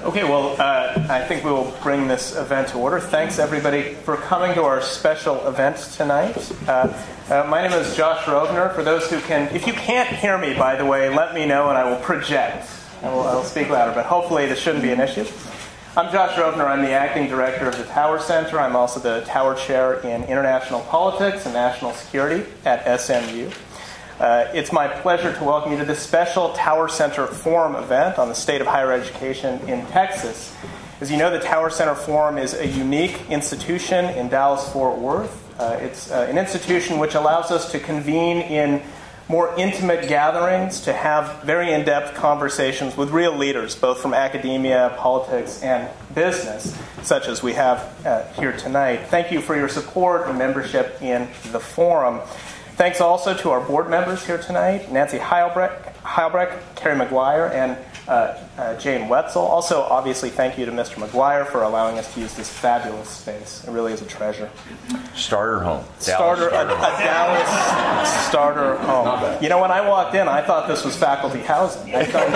Okay, well, I think we will bring this event to order. Thanks, everybody, for coming to our special event tonight. My name is Josh Rovner. For those who can, if you can't hear me, by the way, let me know and I will project. I'll speak louder, but hopefully this shouldn't be an issue. I'm Josh Rovner. I'm the acting director of the Tower Center. I'm also the Tower Chair in International Politics and National Security at SMU. It's my pleasure to welcome you to this special Tower Center Forum event on the state of higher education in Texas. As you know, the Tower Center Forum is a unique institution in Dallas-Fort Worth. It's an institution which allows us to convene in more intimate gatherings, to have very in-depth conversations with real leaders, both from academia, politics, and business, such as we have here tonight. Thank you for your support and membership in the forum. Thanks also to our board members here tonight, Nancy Heilbrecht, Carrie McGuire, and Jane Wetzel. Also, obviously, thank you to Mr. McGuire for allowing us to use this fabulous space. It really is a treasure. Starter home. A Dallas starter home. You know, when I walked in, I thought this was faculty housing. I thought,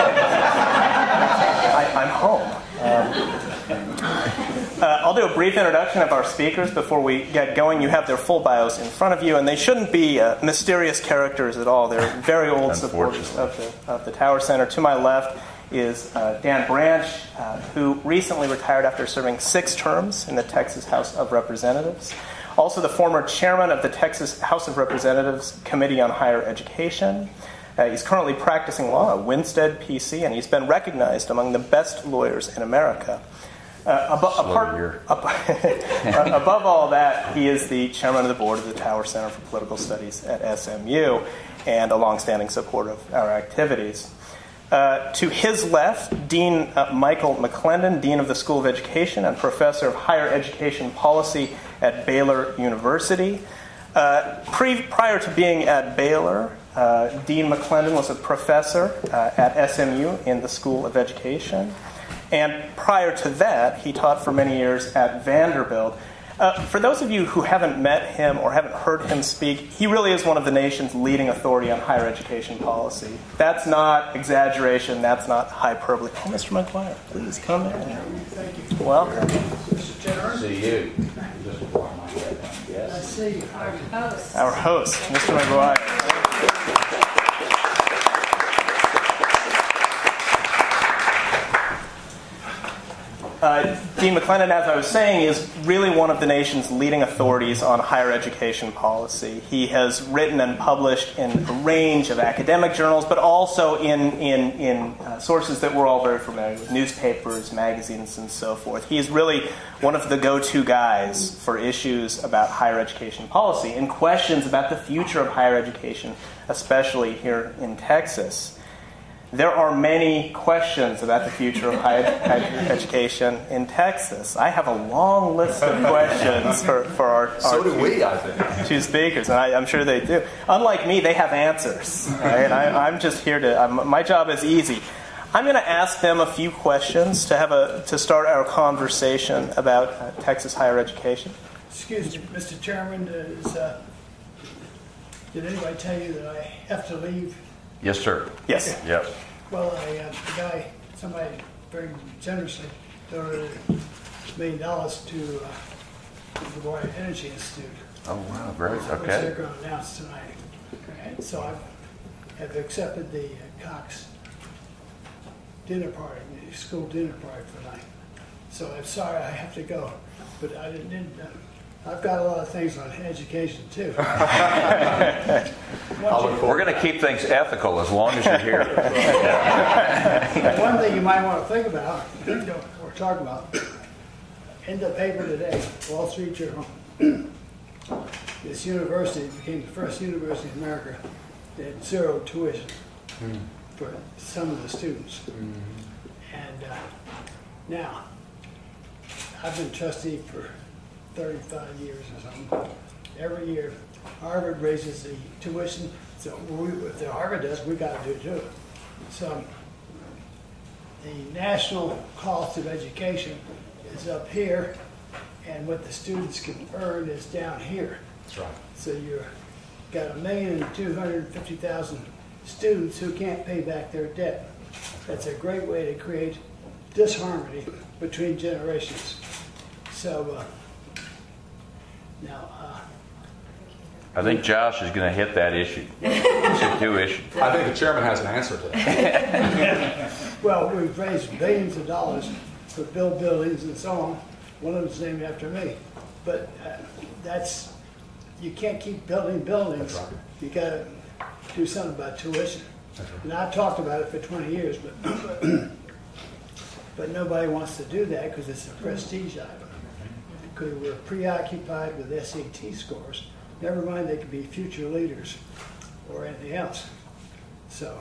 I'm home. I'll do a brief introduction of our speakers before we get going. You have their full bios in front of you, and they shouldn't be mysterious characters at all. They're very old supporters of the Tower Center. To my left is Dan Branch, who recently retired after serving 6 terms in the Texas House of Representatives. Also the former chairman of the Texas House of Representatives Committee on Higher Education. He's currently practicing law at Winstead, PC, and he's been recognized among the best lawyers in America. Above all that, he is the chairman of the board of the Tower Center for Political Studies at SMU and a longstanding supporter of our activities. To his left, Dean Michael McLendon, Dean of the School of Education and Professor of Higher Education Policy at Baylor University. Prior to being at Baylor, Dean McLendon was a professor at SMU in the School of Education. And prior to that, he taught for many years at Vanderbilt. For those of you who haven't met him or haven't heard him speak, he really is one of the nation's leading authority on higher education policy. That's not exaggeration. That's not hyperbole. Oh, Mr. McGuire, please come in. Thank you. Welcome. Mr. Chairman. See you. I see our host. Our host, Mr. McGuire. Dean McLendon, as I was saying, is really one of the nation's leading authorities on higher education policy. He has written and published in a range of academic journals, but also in sources that we're all very familiar with, newspapers, magazines, and so forth. He is really one of the go-to guys for issues about higher education policy and questions about the future of higher education, especially here in Texas. There are many questions about the future of higher education in Texas. I have a long list of questions for our two speakers, and I'm sure they do. Unlike me, they have answers. Right? I'm just here to. My job is easy. I'm going to ask them a few questions to start our conversation about Texas higher education. Excuse me, Mr. Chairman. Did anybody tell you that I have to leave? Yes, sir. Yes. Okay. Yep. Well, somebody very generously donated $1 million to the Boy Energy Institute. Oh, wow. Great. Which Okay. they're going to announce tonight. And so I have accepted the Cox dinner party, the school dinner party for tonight. So I'm sorry I have to go, but I didn't. I've got a lot of things on education, too. We're going to keep things ethical as long as you're here. One thing you might want to think about, or talk about, in the paper today, Wall Street Journal, this university became the first university in America that had 0 tuition for some of the students. And now, I've been trustee for 35 years or something. Every year, Harvard raises the tuition. So if the Harvard does, we got to do it too. So the national cost of education is up here, and what the students can earn is down here. That's right. So you've got 1,250,000 students who can't pay back their debt. That's a great way to create disharmony between generations. So now, I think Josh is going to hit that issue. It's tuition. I think the chairman has an answer to that. well, we've raised billions of dollars for buildings and so on. One of them's named after me. But you can't keep building buildings. That's right. You got to do something about tuition. That's right. And I've talked about it for 20 years, but nobody wants to do that because it's a prestige item. Because we're preoccupied with SAT scores. Never mind, they could be future leaders or anything else. So,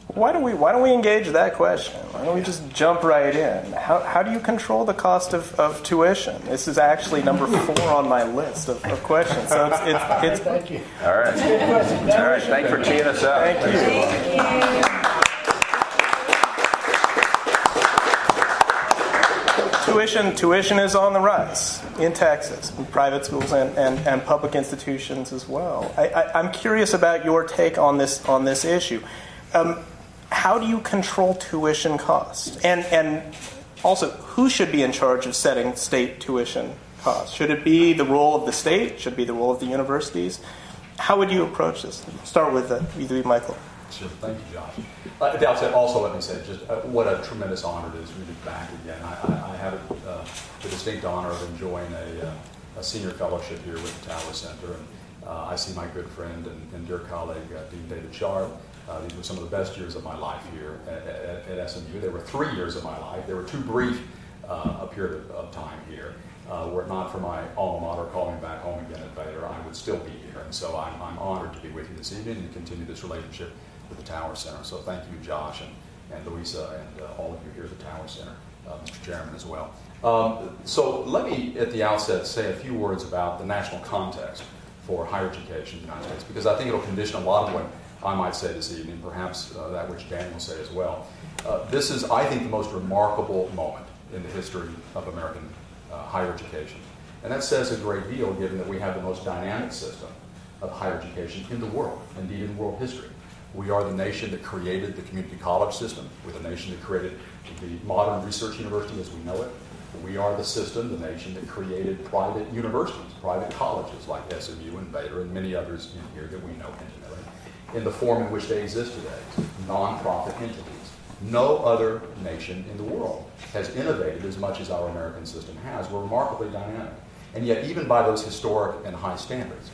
why don't we engage that question? Why don't we just jump right in? How do you control the cost of tuition? This is actually number 4 on my list of questions. So it's thank you. All right. All right. Thanks for teeing us up. Thank you. Tuition is on the rise in Texas, in private schools and public institutions as well. I'm curious about your take on this issue. How do you control tuition costs? And also, who should be in charge of setting state tuition costs? Should it be the role of the state? Should it be the role of the universities? How would you approach this? Start with either Michael. Sure. Thank you, Josh. At the outset, also let me say just what a tremendous honor it is to be back again. I have the distinct honor of enjoying a senior fellowship here with the Tower Center, and I see my good friend and dear colleague, Dean David Sharp. These were some of the best years of my life here at SMU. There were 3 years of my life. There were 2 brief a period of time here. Were it not for my alma mater calling back home again at Baylor, I would still be here. And so I'm honored to be with you this evening and continue this relationship with the Tower Center. So thank you, Josh, and Louisa, and all of you here at the Tower Center, Mr. Chairman as well. So let me, at the outset, say a few words about the national context for higher education in the United States, because I think it'll condition a lot of what I might say this evening, perhaps that which Dan will say as well. This is, I think, the most remarkable moment in the history of American higher education. And that says a great deal, given that we have the most dynamic system of higher education in the world, indeed in world history. We are the nation that created the community college system. We're the nation that created the modern research university as we know it. We are the system, the nation that created private universities, private colleges like SMU and Baylor and many others in here that we know intimately, in the form in which they exist today, nonprofit entities. No other nation in the world has innovated as much as our American system has. We're remarkably dynamic. And yet, even by those historic and high standards,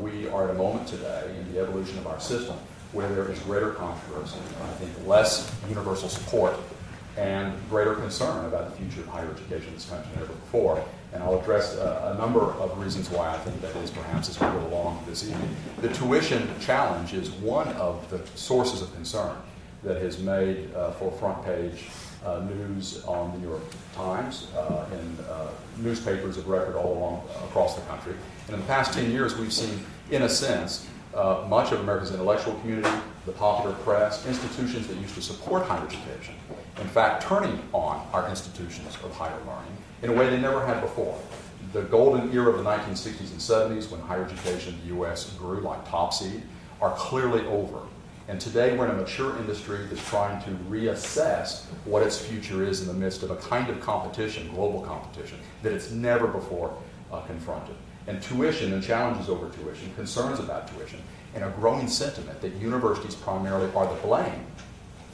we are at a moment today in the evolution of our system where there is greater controversy, I think less universal support, and greater concern about the future of higher education in this country than ever before. And I'll address a number of reasons why I think that is, perhaps, as we go along this evening. The tuition challenge is one of the sources of concern that has made for front page news on the New York Times and newspapers of record all along across the country. And in the past 10 years, we've seen, in a sense, much of America's intellectual community, the popular press, institutions that used to support higher education, in fact, turning on our institutions of higher learning in a way they never had before. The golden era of the 1960s and 70s, when higher education in the U.S. grew like topseed, are clearly over. And today we're in a mature industry that's trying to reassess what its future is in the midst of a kind of competition, global competition, that it's never before confronted. And tuition and challenges over tuition, concerns about tuition, and a growing sentiment that universities primarily are the blame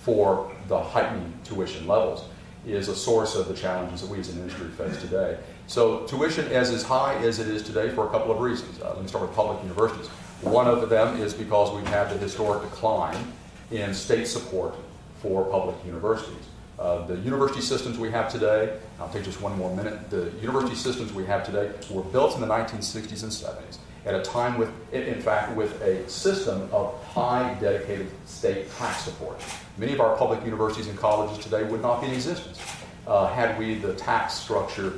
for the heightening tuition levels is a source of the challenges that we as an industry face today. So tuition is high as it is today for a couple of reasons. Let me start with public universities. One of them is because we've had the historic decline in state support for public universities. The university systems we have today, I'll take just one more minute, the university systems we have today were built in the 1960s and 70s at a time with, in fact, with a system of high dedicated state tax support. Many of our public universities and colleges today would not be in existence had we the tax structure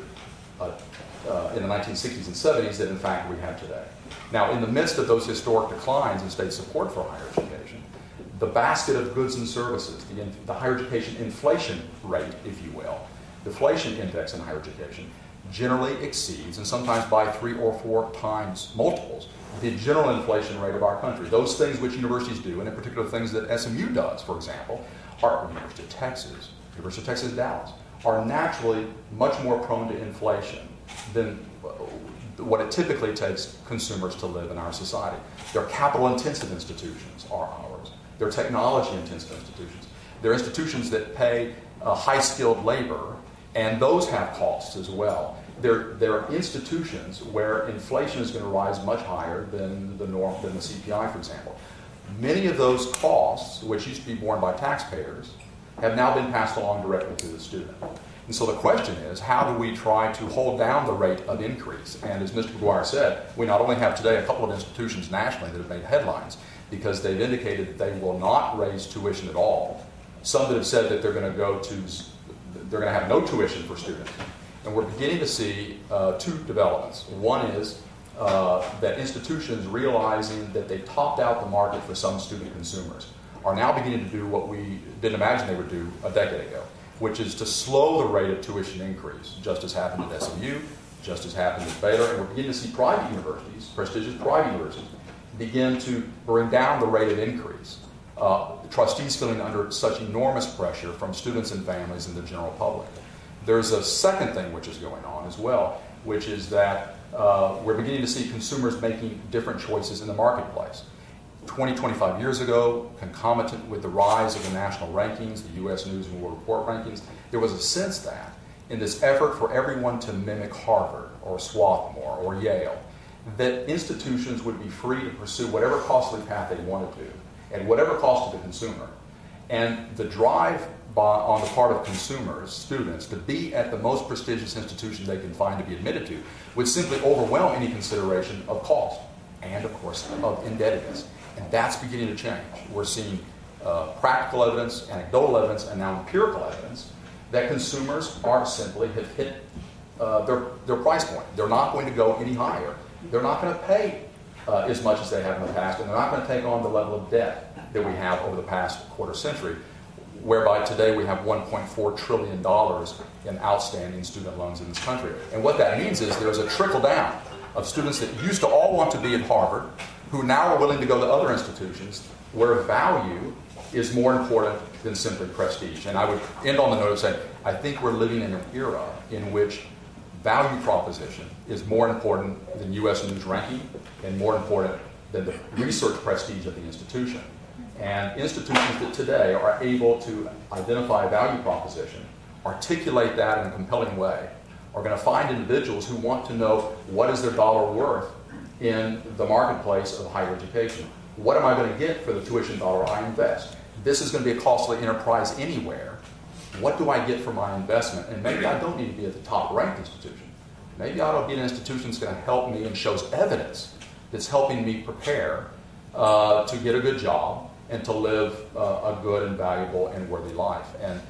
in the 1960s and 70s that, in fact, we have today. Now, in the midst of those historic declines in state support for higher education, the basket of goods and services, the higher education inflation rate, if you will, the inflation index in higher education, generally exceeds, and sometimes by 3 or 4 times multiples, the general inflation rate of our country. Those things which universities do, and in particular things that SMU does, for example, are University of Texas, University of Texas Dallas, are naturally much more prone to inflation than what it typically takes consumers to live in our society. They're capital-intensive institutions, are ours. They're technology-intensive institutions. They're institutions that pay high-skilled labor, and those have costs as well. They're institutions where inflation is going to rise much higher than the CPI, for example. Many of those costs, which used to be borne by taxpayers, have now been passed along directly to the student. And so the question is, how do we try to hold down the rate of increase? And as Mr. McGuire said, we not only have today a couple of institutions nationally that have made headlines because they've indicated that they will not raise tuition at all. Some that have said that they're going to have no tuition for students. And we're beginning to see two developments. One is that institutions realizing that they topped out the market for some student consumers are now beginning to do what we didn't imagine they would do a decade ago, which is to slow the rate of tuition increase, just as happened at SMU, just as happened at Baylor, and we're beginning to see private universities, prestigious private universities, begin to bring down the rate of increase. Trustees feeling under such enormous pressure from students and families and the general public. There's a second thing which is going on as well, which is that we're beginning to see consumers making different choices in the marketplace. 20, 25 years ago, concomitant with the rise of the national rankings, the U.S. News and World Report rankings, there was a sense that in this effort for everyone to mimic Harvard or Swarthmore or Yale, that institutions would be free to pursue whatever costly path they wanted to, at whatever cost to the consumer. And the drive on the part of consumers, students, to be at the most prestigious institution they can find to be admitted to would simply overwhelm any consideration of cost and, of course, of indebtedness. And that's beginning to change. We're seeing practical evidence, anecdotal evidence, and now empirical evidence that consumers are simply have hit their price point. They're not going to go any higher. They're not going to pay as much as they have in the past, and they're not going to take on the level of debt that we have over the past quarter century, whereby today we have $1.4 trillion in outstanding student loans in this country. And what that means is there's a trickle down of students that used to all want to be at Harvard, who now are willing to go to other institutions where value is more important than simply prestige. And I would end on the note of saying, I think we're living in an era in which value proposition is more important than U.S. News ranking and more important than the research prestige of the institution. And institutions that today are able to identify a value proposition, articulate that in a compelling way, are going to find individuals who want to know what is their dollar worth in the marketplace of higher education. What am I going to get for the tuition dollar I invest? This is going to be a costly enterprise anywhere. What do I get for my investment? And maybe I don't need to be at the top-ranked institution. Maybe I ought to be an institution that's going to help me and shows evidence that's helping me prepare to get a good job and to live a good and valuable and worthy life. And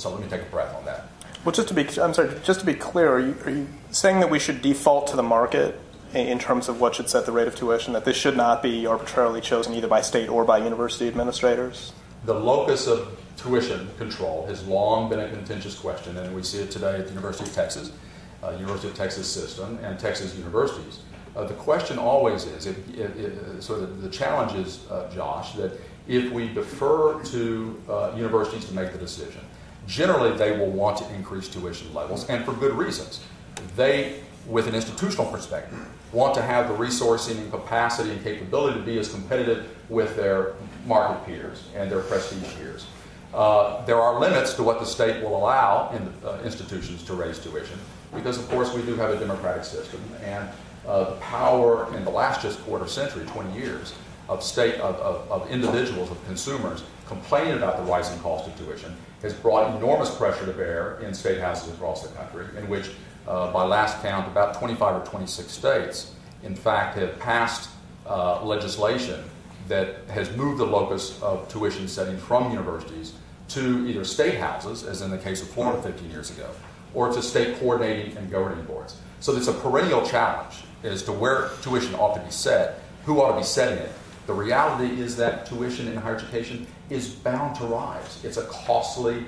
so let me take a breath on that. Well, just to be clear, are you saying that we should default to the market in terms of what should set the rate of tuition, that this should not be arbitrarily chosen either by state or by university administrators? The locus of tuition control has long been a contentious question, and we see it today at the University of Texas, University of Texas system, and Texas universities. The question always is, the challenge is, Josh, that if we defer to universities to make the decision, generally they will want to increase tuition levels, and for good reasons. They, with an institutional perspective, want to have the resourcing and capacity and capability to be as competitive with their market peers and their prestige peers. There are limits to what the state will allow in institutions to raise tuition, because of course we do have a democratic system, and the power in the last just quarter century, 20 years, of individuals, of consumers complaining about the rising cost of tuition has brought enormous pressure to bear in state houses across the country, in which by last count, about 25 or 26 states, in fact, have passed legislation that has moved the locus of tuition setting from universities to either state houses, as in the case of Florida 15 years ago, or to state coordinating and governing boards. So it's a perennial challenge as to where tuition ought to be set, who ought to be setting it. The reality is that tuition in higher education is bound to rise. It's a costly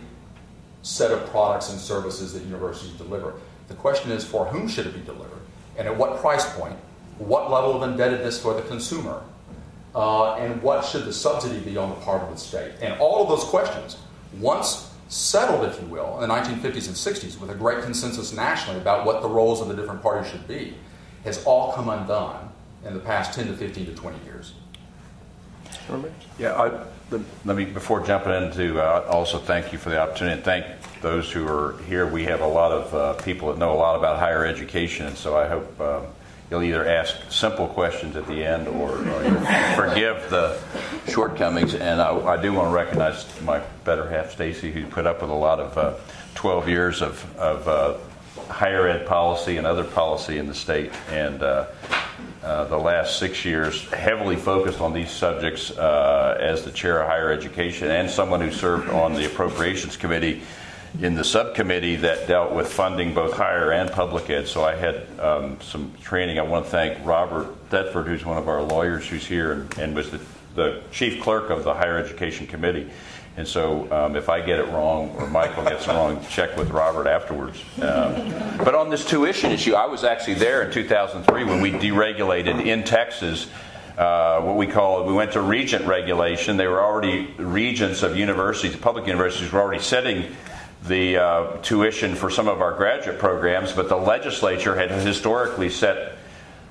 set of products and services that universities deliver. The question is, for whom should it be delivered? And at what price point? What level of indebtedness for the consumer? And what should the subsidy be on the part of the state? And all of those questions, once settled, if you will, in the 1950s and 60s with a great consensus nationally about what the roles of the different parties should be, has all come undone in the past 10 to 15 to 20 years. Yeah, let me, before jumping into, also thank you for the opportunity and thank those who are here. We have a lot of people that know a lot about higher education, and so I hope you'll either ask simple questions at the end or forgive the shortcomings. And I do want to recognize my better half, Stacy, who put up with a lot of 12 years of higher ed policy and other policy in the state. And the last 6 years heavily focused on these subjects as the chair of higher education and someone who served on the appropriations committee in the subcommittee that dealt with funding both higher and public ed. So I had some training. I want to thank Robert Thetford, who's one of our lawyers who's here and was the chief clerk of the higher education committee. And so if I get it wrong or Michael gets it wrong, check with Robert afterwards. But on this tuition issue, I was actually there in 2003 when we deregulated in Texas what we went to regent regulation. They were already regents of universities, public universities were already setting the tuition for some of our graduate programs, but the legislature had historically set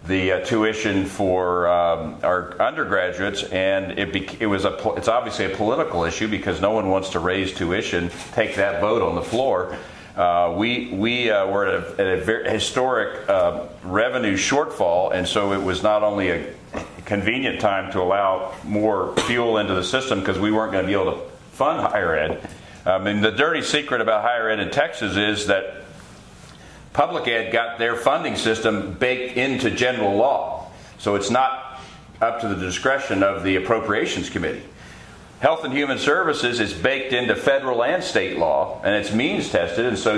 the tuition for our undergraduates, and it's obviously a political issue because no one wants to raise tuition, take that vote on the floor. We were at a very historic revenue shortfall, and so it was not only a convenient time to allow more fuel into the system because we weren't going to be able to fund higher ed. And the dirty secret about higher ed in Texas is that public ed got their funding system baked into general law. So it's not up to the discretion of the appropriations committee. Health and Human Services is baked into federal and state law, and it's means tested. And so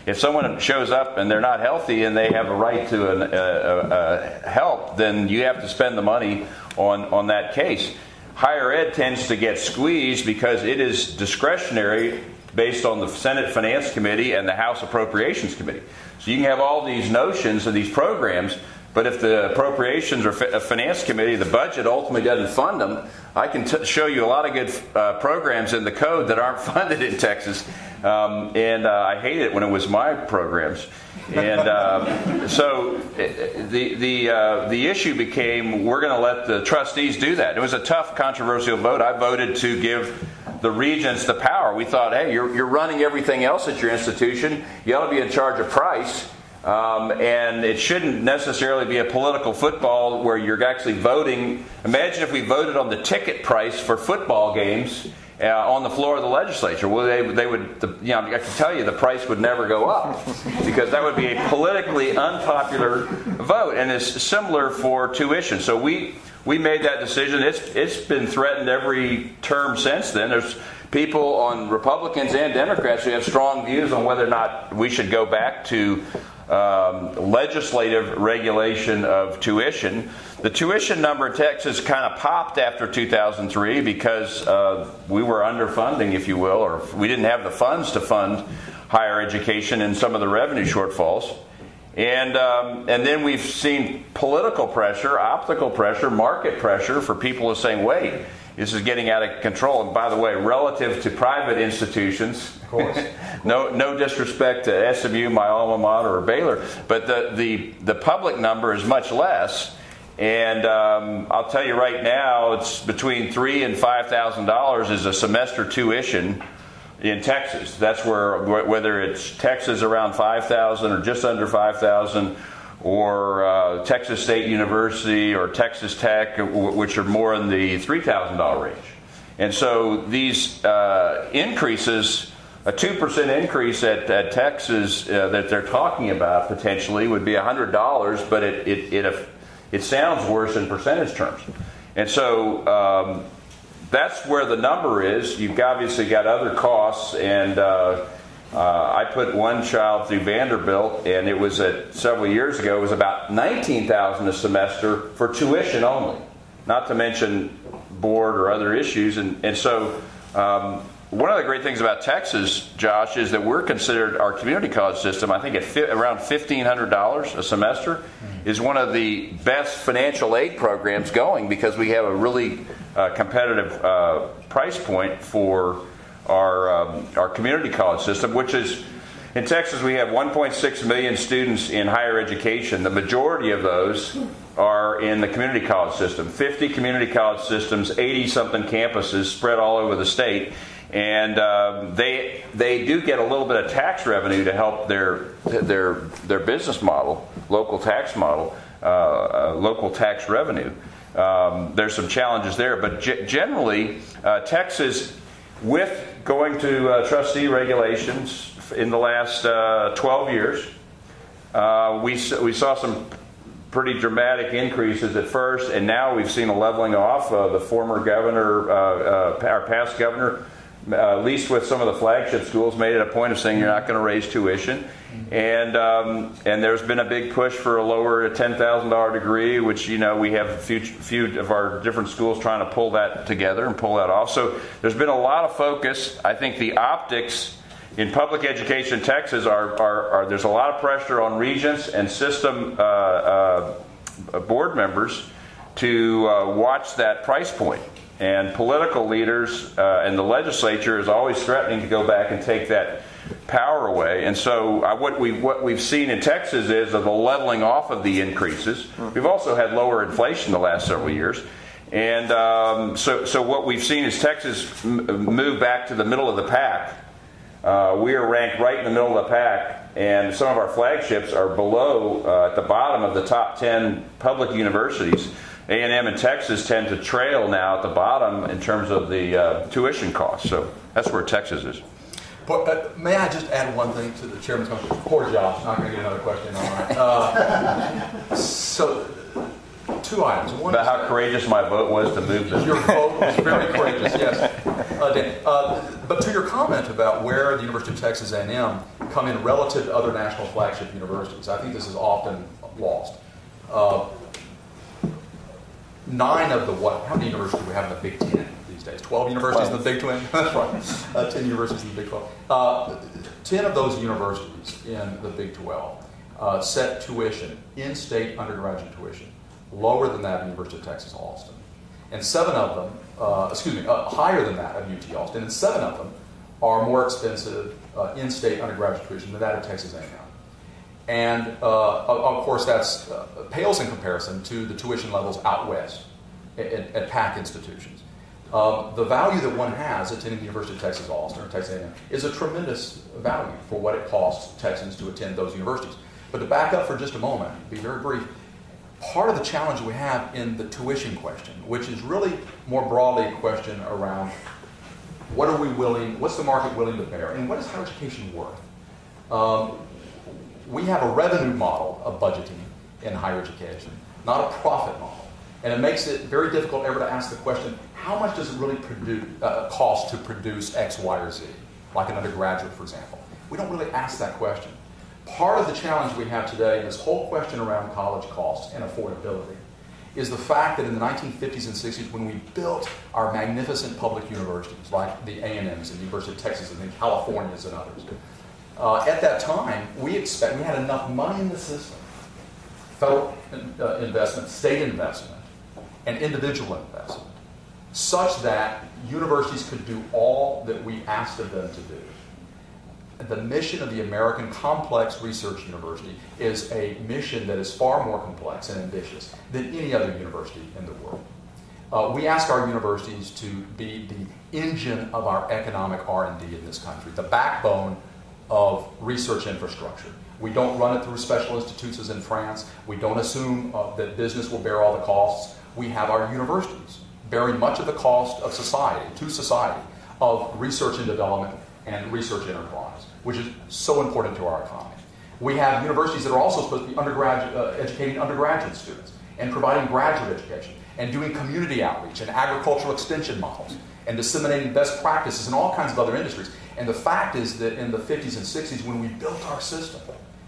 if someone shows up and they're not healthy and they have a right to help, then you have to spend the money on that case. Higher ed tends to get squeezed because it is discretionary based on the Senate Finance Committee and the House Appropriations Committee. So you can have all these notions of these programs, but if the Appropriations or Finance Committee, the budget ultimately doesn't fund them, I can show you a lot of good programs in the code that aren't funded in Texas, and I hate it when it was my programs. And so the issue became, we're going to let the trustees do that. It was a tough, controversial vote. I voted to give the regents the power. We thought, hey, you're running everything else at your institution. You ought to be in charge of price. And it shouldn't necessarily be a political football where you're actually voting. Imagine if we voted on the ticket price for football games on the floor of the legislature. Well, they would, I can tell you the price would never go up because that would be a politically unpopular vote. And it's similar for tuition. So we made that decision. It's been threatened every term since then. There's people on Republicans and Democrats who have strong views on whether or not we should go back to legislative regulation of tuition. The tuition number in Texas kind of popped after 2003 because we were underfunding, if you will, or we didn't have the funds to fund higher education and some of the revenue shortfalls. And then we've seen political pressure, optical pressure, market pressure for people who are saying, wait, this is getting out of control. And by the way, relative to private institutions, of course, no disrespect to SMU, my alma mater, or Baylor, but the public number is much less. And I'll tell you right now, it's between $3,000 and $5,000 is a semester tuition in Texas. That's whether it's Texas around $5,000 or just under $5,000, or Texas State University or Texas Tech, which are more in the $3,000 range. And so these increases, a 2% increase at Texas that they're talking about potentially would be $100, but it sounds worse in percentage terms. And so that's where the number is. You've obviously got other costs, and I put one child through Vanderbilt, and it was several years ago, it was about $19,000 a semester for tuition only, not to mention board or other issues. And so one of the great things about Texas, Josh, is that we're considered, our community college system, I think at around $1,500 a semester, is one of the best financial aid programs going because we have a really competitive price point for our community college system, which is, in Texas we have 1.6 million students in higher education. The majority of those are in the community college system. 50 community college systems, 80-something campuses spread all over the state. And they do get a little bit of tax revenue to help their business model, local tax model, local tax revenue. There's some challenges there, but generally, Texas, with going to trustee regulations in the last 12 years, we saw some pretty dramatic increases at first, and now we've seen a leveling off. The former governor, our past governor, at least with some of the flagship schools, made it a point of saying you're not going to raise tuition. And there's been a big push for a lower $10,000 degree, which, you know, we have a few of our different schools trying to pull that together and pull that off. So there's been a lot of focus. I think the optics in public education in Texas are there's a lot of pressure on regents and system board members to watch that price point. And political leaders and the legislature is always threatening to go back and take that power away. And so what we've seen in Texas is the leveling off of the increases. We've also had lower inflation the last several years. And so what we've seen is Texas move back to the middle of the pack. We are ranked right in the middle of the pack, and some of our flagships are below, at the bottom of the top 10 public universities. A&M and Texas tend to trail now at the bottom in terms of the tuition costs. So that's where Texas is. But, may I just add one thing to the chairman's comment? Poor Josh, not going to get another question. All right. So, two items. One about how courageous my vote was to move this. Your vote was very courageous, yes. Dan, but to your comment about where the University of Texas A&M come in relative to other national flagship universities, I think this is often lost. 9 of the how many universities do we have in the Big Ten these days? 12 universities in the Big 12? That's right. 10 universities in the Big 12. 10 of those universities in the Big 12 set tuition, in-state undergraduate tuition, lower than that of the University of Texas Austin. And 7 of them, higher than that of UT Austin, and 7 of them are more expensive in-state undergraduate tuition than that of Texas A&M. And, of course, that's pales in comparison to the tuition levels out west at PAC institutions. The value that one has attending the University of Texas Austin or Texas A&M is a tremendous value for what it costs Texans to attend those universities. But to back up for just a moment, be very brief, part of the challenge we have in the tuition question, which is really more broadly a question around what's the market willing to bear, and what is higher education worth? We have a revenue model of budgeting in higher education, not a profit model. And it makes it very difficult ever to ask the question, how much does it really cost to produce X, Y, or Z, like an undergraduate, for example? We don't really ask that question. Part of the challenge we have today in this whole question around college costs and affordability is the fact that in the 1950s and 60s, when we built our magnificent public universities, like the A&Ms and the University of Texas and the Californias and others, at that time, we had enough money in the system, federal investment, state investment, and individual investment, such that universities could do all that we asked of them to do. The mission of the American Complex Research University is a mission that is far more complex and ambitious than any other university in the world. We ask our universities to be the engine of our economic R&D in this country, the backbone of research infrastructure. We don't run it through special institutes as in France. We don't assume that business will bear all the costs. We have our universities bearing much of the cost of society, of research and development and research enterprise, which is so important to our economy. We have universities that are also supposed to be educating undergraduate students and providing graduate education and doing community outreach and agricultural extension models and disseminating best practices in all kinds of other industries. And the fact is that in the 50s and 60s, when we built our system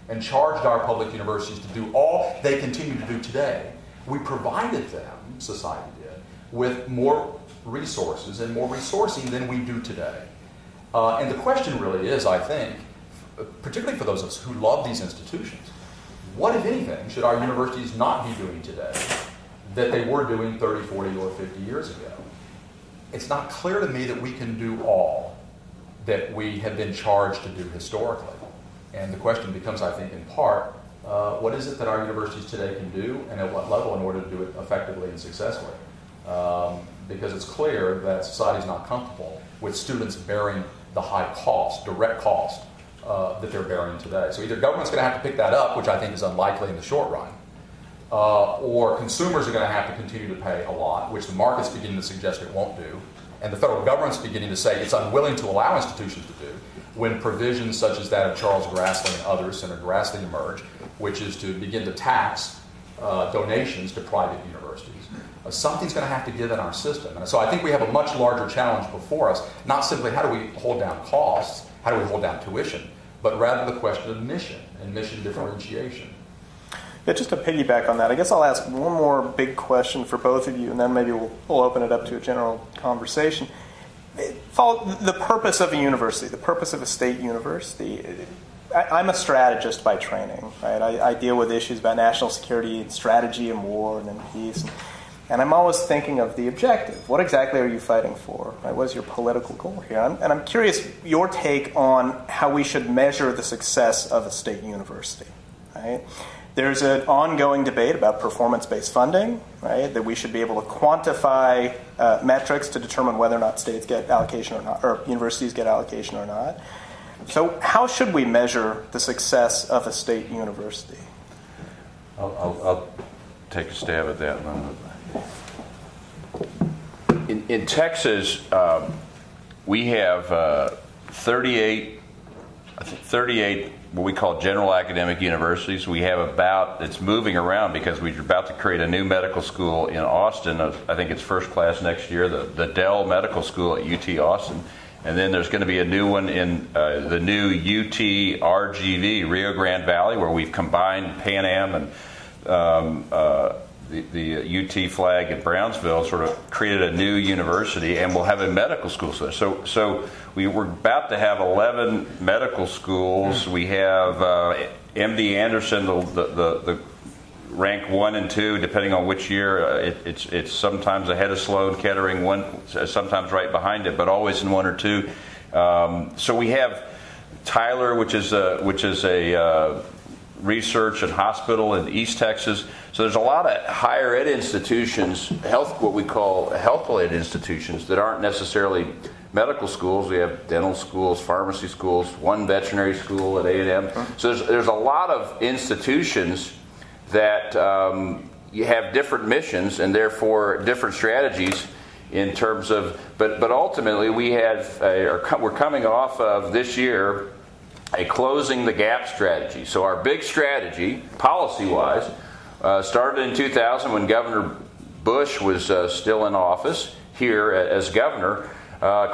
and charged our public universities to do all they continue to do today, we provided them, society did, with more resources and more resourcing than we do today. And the question really is, I think, particularly for those of us who love these institutions, what, if anything, should our universities not be doing today that they were doing 30, 40, or 50 years ago? It's not clear to me that we can do all that we have been charged to do historically. And the question becomes, I think, in part, what is it that our universities today can do, and at what level, in order to do it effectively and successfully? Because it's clear that society is not comfortable with students bearing the high cost, direct cost, that they're bearing today. So either government's going to have to pick that up, which I think is unlikely in the short run, or consumers are going to have to continue to pay a lot, which the market's beginning to suggest it won't do, and the federal government's beginning to say it's unwilling to allow institutions to do, when provisions such as that of Charles Grassley and others, Senator Grassley, emerge, which is to begin to tax donations to private universities. Something's going to have to give in our system. And so I think we have a much larger challenge before us, not simply how do we hold down costs, how do we hold down tuition, but rather the question of mission and mission differentiation. Yeah, just to piggyback on that, I guess I'll ask one more big question for both of you, and then maybe we'll open it up to a general conversation. The purpose of a university, the purpose of a state university. I'm a strategist by training, right? I deal with issues about national security and strategy and war and in peace. And I'm always thinking of the objective. What exactly are you fighting for? Right? What is your political goal here? And I'm curious your take on how we should measure the success of a state university. Right? There's an ongoing debate about performance-based funding, right? That we should be able to quantify metrics to determine whether or not states get allocation or not, or universities get allocation or not. So how should we measure the success of a state university? I'll take a stab at that one. In Texas, we have 38 what we call general academic universities. We have it's moving around because we're about to create a new medical school in Austin. I think it's first class next year, the Dell Medical School at UT Austin. And then there's going to be a new one in the new UT RGV, Rio Grande Valley, where we've combined Pan Am and the UT flag at Brownsville, sort of created a new university, and we'll have a medical school. So we're about to have 11 medical schools. We have MD Anderson, the rank 1 and 2, depending on which year. It's sometimes ahead of Sloan Kettering, sometimes right behind it, but always in 1 or 2. So we have Tyler, which is a research and hospital in East Texas. So there's a lot of higher ed institutions, what we call health-related institutions that aren't necessarily medical schools. We have dental schools, pharmacy schools, one veterinary school at A&M. So there's a lot of institutions that you have different missions and therefore different strategies in terms of. But ultimately we're coming off of this year a closing the gap strategy. So our big strategy, policy-wise, started in 2000 when Governor Bush was still in office here as governor,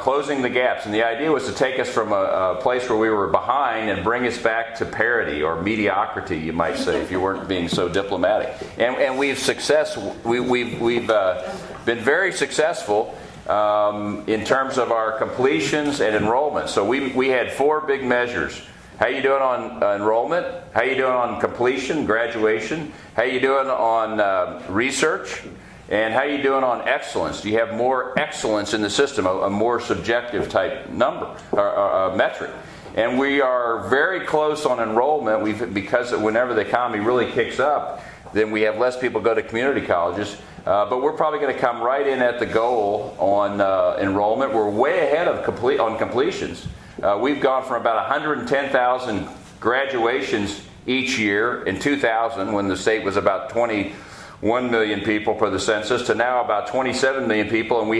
closing the gaps. And the idea was to take us from a place where we were behind and bring us back to parity or mediocrity, you might say, if you weren't being so diplomatic. And we've been very successful in terms of our completions and enrollment. So we had 4 big measures. How you doing on enrollment? How you doing on completion, graduation? How you doing on research? And how you doing on excellence? Do you have more excellence in the system, a more subjective type number or metric? And we are very close on enrollment. Because whenever the economy really kicks up, then we have less people go to community colleges. But we're probably going to come right in at the goal on enrollment. We're way ahead of on completions. We've gone from about 110,000 graduations each year in 2000, when the state was about 21 million people per the census, to now about 27 million people, and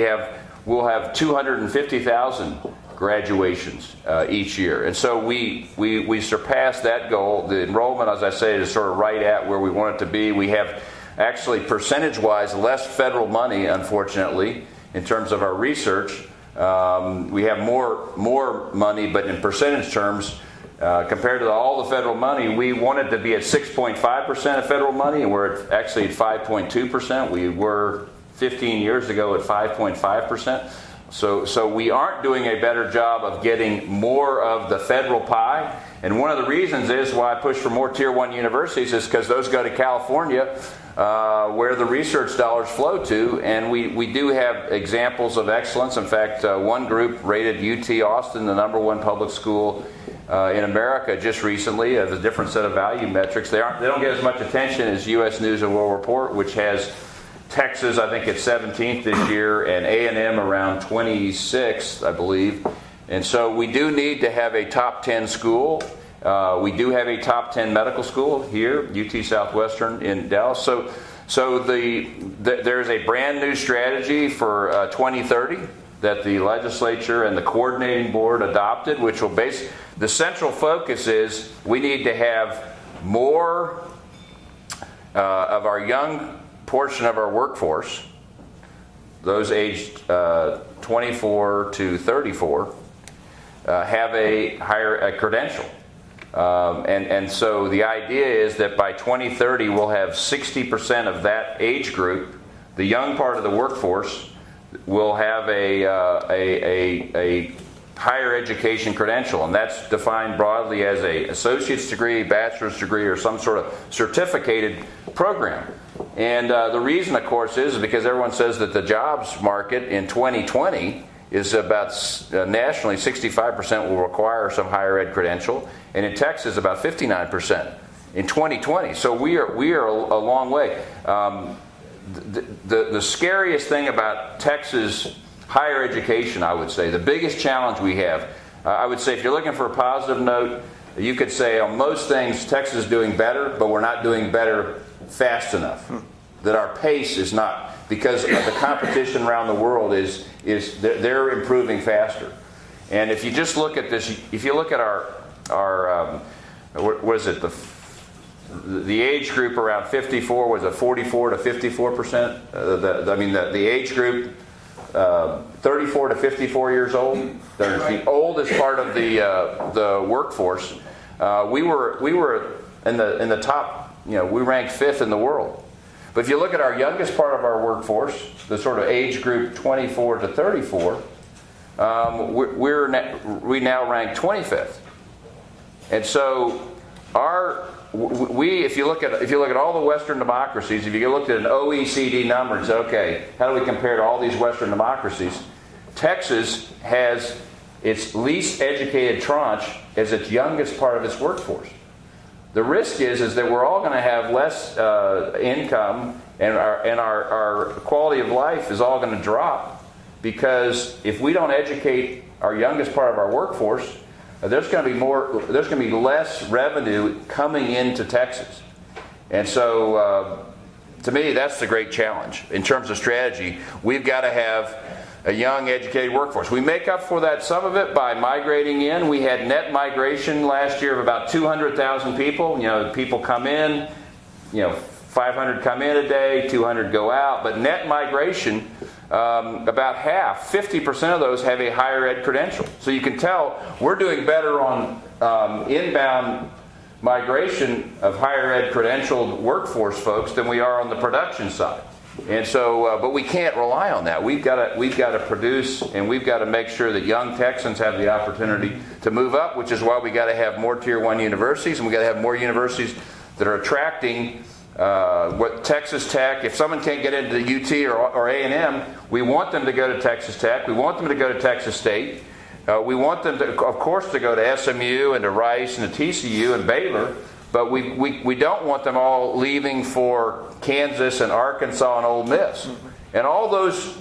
we'll have 250,000 graduations each year. And so we surpassed that goal. The enrollment, as I say, is sort of right at where we want it to be. We have actually, percentage-wise, less federal money, unfortunately, in terms of our research. We have more money, but in percentage terms, compared to all the federal money, we wanted to be at 6.5% of federal money, and we're actually at 5.2%. We were 15 years ago at 5.5%. So we aren't doing a better job of getting more of the federal pie, And one of the reasons is why I push for more Tier 1 universities is because those go to California, where the research dollars flow to, and we do have examples of excellence. In fact, one group rated UT Austin the #1 public school in America just recently as a different set of value metrics. They don't get as much attention as U.S. News and World Report, which has Texas, I think, at 17th this year, and A&M around 26th, I believe. And so we do need to have a top 10 school. We do have a top 10 medical school here, UT Southwestern in Dallas. So there's a brand new strategy for 2030 that the legislature and the coordinating board adopted, which will the central focus is we need to have more of our young portion of our workforce, those aged 24 to 34, have a higher credential. And so the idea is that by 2030 we'll have 60% of that age group, the young part of the workforce, will have a higher education credential, and that's defined broadly as an associate's degree, bachelor's degree, or some sort of certificated program. And the reason, of course, is because everyone says that the jobs market in 2020 is about nationally 65% will require some higher ed credential, and in Texas about 59% in 2020. So we are a long way. The scariest thing about Texas higher education, I would say, the biggest challenge we have, I would say if you're looking for a positive note, you could say on most things Texas is doing better, but we're not doing better fast enough. That our pace is not, because the competition around the world is they're improving faster. And if you just look at this, if you look at our what is it, the age group around 54 was a 44 to 54%. The age group 34 to 54 years old, they're the oldest part of the workforce. We were in the top. We ranked 5th in the world. But if you look at our youngest part of our workforce, the sort of age group 24 to 34, we now rank 25th. And so if you look at all the Western democracies, if you looked at an OECD number and said, okay, how do we compare to all these Western democracies? Texas has its least educated tranche as its youngest part of its workforce. The risk is that we're all going to have less income, and our quality of life is all going to drop, because if we don't educate our youngest part of our workforce, there's going to be less revenue coming into Texas. And so to me, that's the great challenge in terms of strategy. We've got to have a young, educated workforce. We make up for that, some of it, by migrating in. We had net migration last year of about 200,000 people. People come in, 500 come in a day, 200 go out. But net migration, about half, 50% of those have a higher ed credential. So you can tell we're doing better on inbound migration of higher ed credentialed workforce folks than we are on the production side. And so, but we can't rely on that. We've got to produce, and we've got to make sure that young Texans have the opportunity to move up, which is why we got to have more Tier 1 universities, and we got to have more universities that are attracting what Texas Tech. If someone can't get into the UT or A&M, we want them to go to Texas Tech. We want them to go to Texas State. We want them, of course, to go to SMU and to Rice and to TCU and Baylor. But we don't want them all leaving for Kansas and Arkansas and Ole Miss. And all those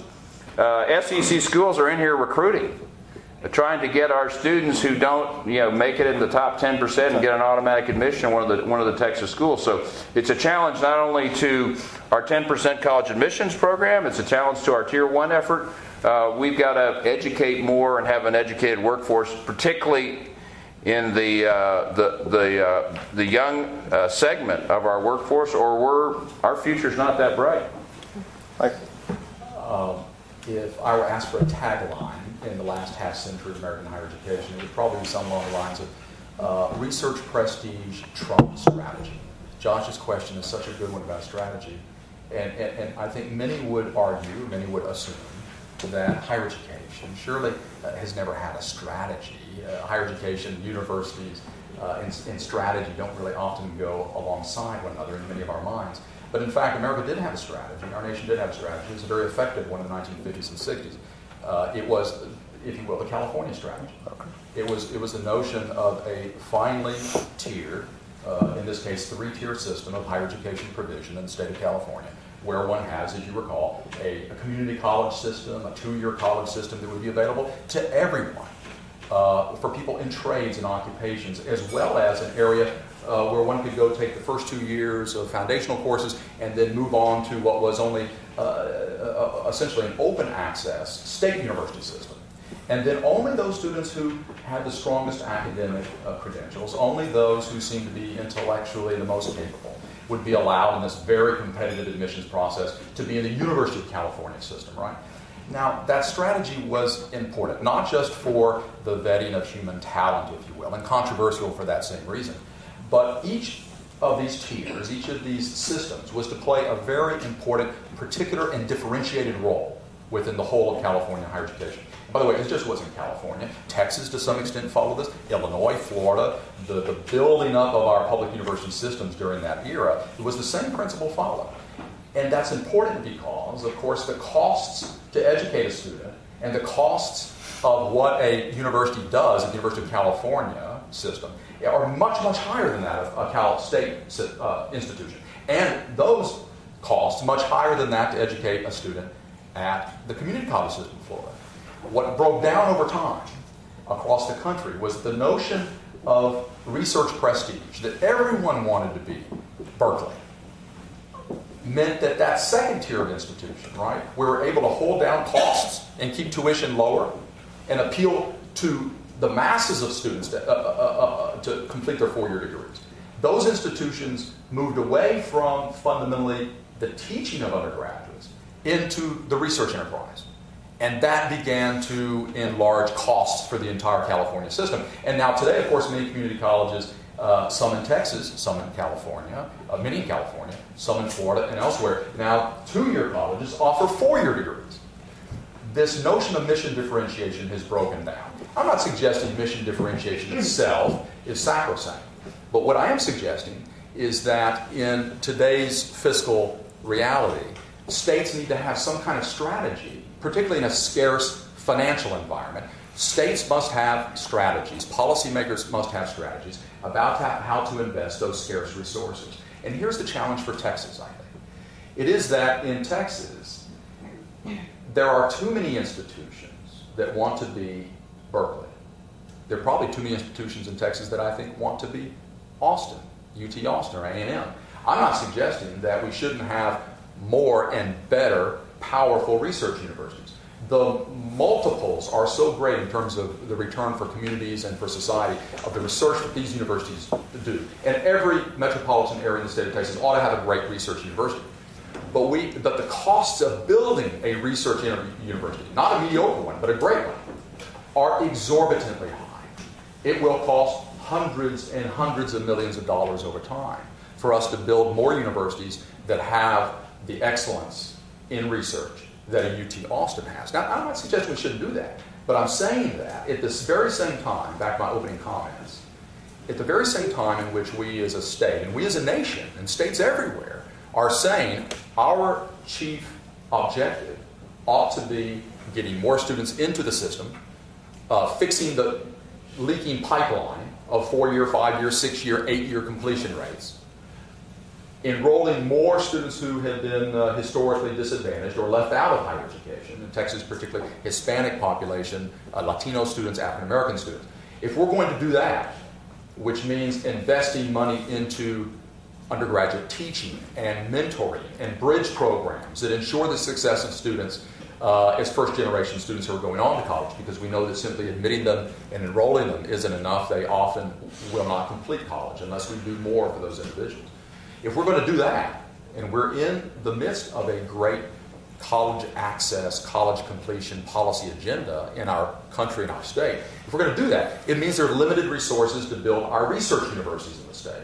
SEC schools are in here recruiting, trying to get our students who don't make it in the top 10% and get an automatic admission in one of the Texas schools. So it's a challenge not only to our 10% college admissions program, it's a challenge to our Tier 1 effort. We've got to educate more and have an educated workforce, particularly in the young segment of our workforce, or our future's not that bright. If I were asked for a tagline in the last half century of American higher education, it would probably be something along the lines of research prestige trumps strategy. Josh's question is such a good one about strategy, and I think many would argue, many would assume that higher education surely has never had a strategy. Higher education, universities and strategy don't really often go alongside one another in many of our minds. But in fact, America did have a strategy. Our nation did have a strategy. It was a very effective one in the 1950s and 60s. It was, if you will, the California strategy. It was the notion of a finely tiered, in this case, 3-tier system of higher education provision in the state of California, where one has, as you recall, a community college system, a 2-year college system that would be available to everyone, for people in trades and occupations, as well as an area where one could go take the first 2 years of foundational courses and then move on to what was only essentially an open access state university system. And then only those students who had the strongest academic credentials, only those who seemed to be intellectually the most capable, would be allowed in this very competitive admissions process to be in the University of California system, right? Now, that strategy was important, not just for the vetting of human talent, if you will, and controversial for that same reason, but each of these tiers, each of these systems was to play a very important, particular, and differentiated role within the whole of California higher education. By the way, it just wasn't California. Texas, to some extent, followed this. Illinois, Florida, the building up of our public university systems during that era, it was the same principle followed. And that's important because, of course, the costs to educate a student and the costs of what a university does at the University of California system are much, much higher than that of a Cal State institution. And those costs much higher than that to educate a student at the community college system in Florida. What broke down over time across the country was the notion of research prestige, that everyone wanted to be Berkeley, meant that that second tier of institution, right, we were able to hold down costs and keep tuition lower and appeal to the masses of students to complete their 4-year degrees. Those institutions moved away from fundamentally the teaching of undergraduates into the research enterprise. And that began to enlarge costs for the entire California system. And now today, of course, many community colleges, some in Texas, some in California, many in California, some in Florida and elsewhere, now 2-year colleges offer 4-year degrees. This notion of mission differentiation has broken down. I'm not suggesting mission differentiation itself is sacrosanct. But what I am suggesting is that in today's fiscal reality, states need to have some kind of strategy, particularly in a scarce financial environment. States must have strategies. Policymakers must have strategies about how to invest those scarce resources. And here's the challenge for Texas, I think. It is that in Texas, there are too many institutions that want to be Berkeley. There are probably too many institutions in Texas that I think want to be Austin, UT Austin or A&M. I'm not suggesting that we shouldn't have more and better, powerful research universities. The multiples are so great in terms of the return for communities and for society of the research that these universities do. And every metropolitan area in the state of Texas ought to have a great research university. But the costs of building a research university, not a mediocre one, but a great one, are exorbitantly high. It will cost hundreds and hundreds of millions of dollars over time for us to build more universities that have the excellence in research that a UT Austin has. Now, I'm not suggesting we shouldn't do that, but I'm saying that at this very same time, back to my opening comments, at the very same time in which we as a state, and we as a nation, and states everywhere, are saying our chief objective ought to be getting more students into the system, fixing the leaking pipeline of 4-year, 5-year, 6-year, 8-year completion rates, enrolling more students who have been historically disadvantaged or left out of higher education, in Texas particularly Hispanic population, Latino students, African American students. If we're going to do that, which means investing money into undergraduate teaching and mentoring and bridge programs that ensure the success of students as first-generation students who are going on to college, because we know that simply admitting them and enrolling them isn't enough. They often will not complete college unless we do more for those individuals. If we're going to do that, and we're in the midst of a great college access, college completion policy agenda in our country and our state, if we're going to do that, it means there are limited resources to build our research universities in the state.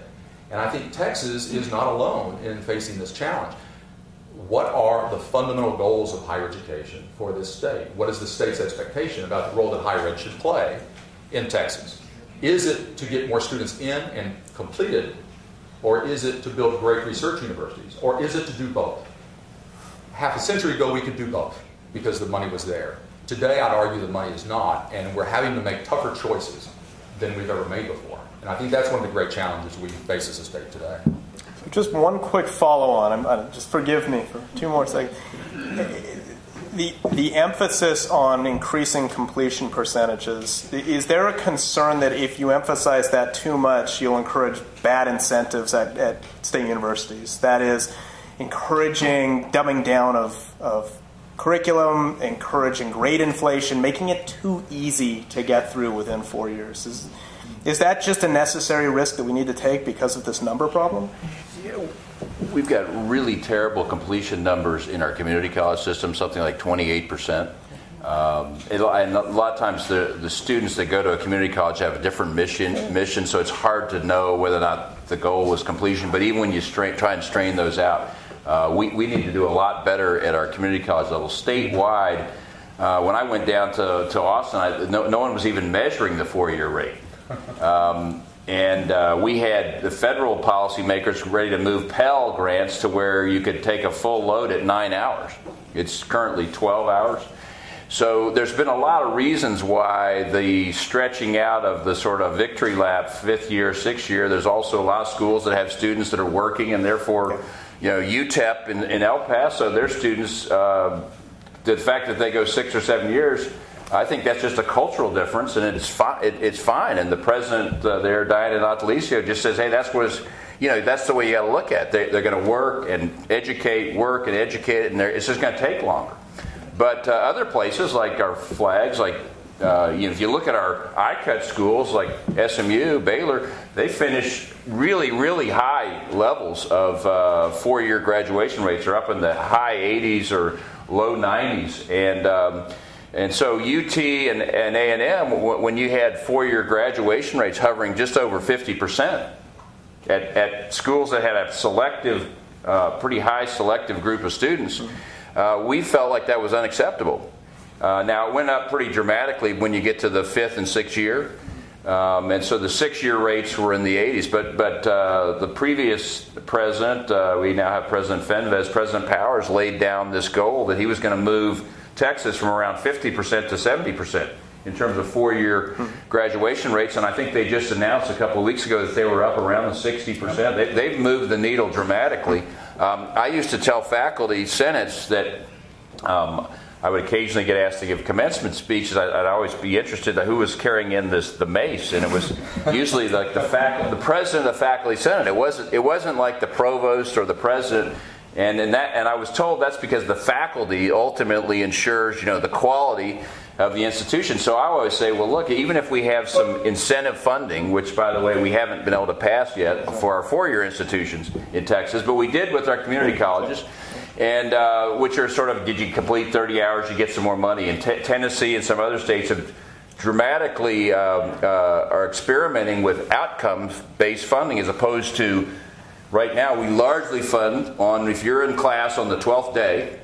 And I think Texas is not alone in facing this challenge. What are the fundamental goals of higher education for this state? What is the state's expectation about the role that higher ed should play in Texas? Is it to get more students in and complete it, or is it to build great research universities, or is it to do both? Half a century ago, we could do both because the money was there. Today, I'd argue the money is not, and we're having to make tougher choices than we've ever made before. And I think that's one of the great challenges we face as a state today. Just one quick follow-on. Just forgive me for 2 more seconds. The emphasis on increasing completion percentages, is there a concern that if you emphasize that too much, you'll encourage bad incentives at state universities? That is, encouraging dumbing down of curriculum, encouraging grade inflation, making it too easy to get through within 4 years. Is that just a necessary risk that we need to take because of this number problem? Yeah, we've got really terrible completion numbers in our community college system, something like 28%. And a lot of times the students that go to a community college have a different mission, so it's hard to know whether or not the goal was completion. But even when you try and strain those out, we need to do a lot better at our community college level. Statewide, when I went down to Austin, no one was even measuring the 4-year rate. And we had the federal policymakers ready to move Pell grants to where you could take a full load at 9 hours. It's currently 12 hours. So there's been a lot of reasons why the stretching out of the sort of victory lap 5th year, 6th year. There's also a lot of schools that have students that are working, and therefore, UTEP in El Paso, their students, the fact that they go 6 or 7 years, I think that's just a cultural difference, and it's fine. And the president there, Diana Natalicio, just says, hey, that's the way you got to look at it. They're going to work and educate, and it's just going to take longer. But other places like our flags, like if you look at our ICUT schools like SMU, Baylor, they finish really, really high levels of 4-year graduation rates. Are up in the high 80s or low 90s, and so UT and A&M, when you had 4-year graduation rates hovering just over 50% at schools that had a selective, pretty high selective group of students, we felt like that was unacceptable. Now, it went up pretty dramatically when you get to the 5th and 6th year. And so the 6-year rates were in the 80s. But the previous president, we now have President Fenves, President Powers laid down this goal that he was going to move Texas from around 50% to 70% in terms of 4-year graduation rates. And I think they just announced a couple of weeks ago that they were up around the 60%. They've moved the needle dramatically. I used to tell faculty senates that I would occasionally get asked to give commencement speeches. I'd always be interested in who was carrying in the mace, and it was usually like the president of the faculty senate. It wasn't like the provost or the president. And I was told that's because the faculty ultimately ensures, the quality of the institution. So I always say, well, look, even if we have some incentive funding, which, by the way, we haven't been able to pass yet for our 4-year institutions in Texas, but we did with our community colleges, and which are sort of, did you complete 30 hours, you get some more money. And Tennessee and some other states have dramatically are experimenting with outcomes-based funding as opposed to. Right now, we largely fund on if you're in class on the 12th day,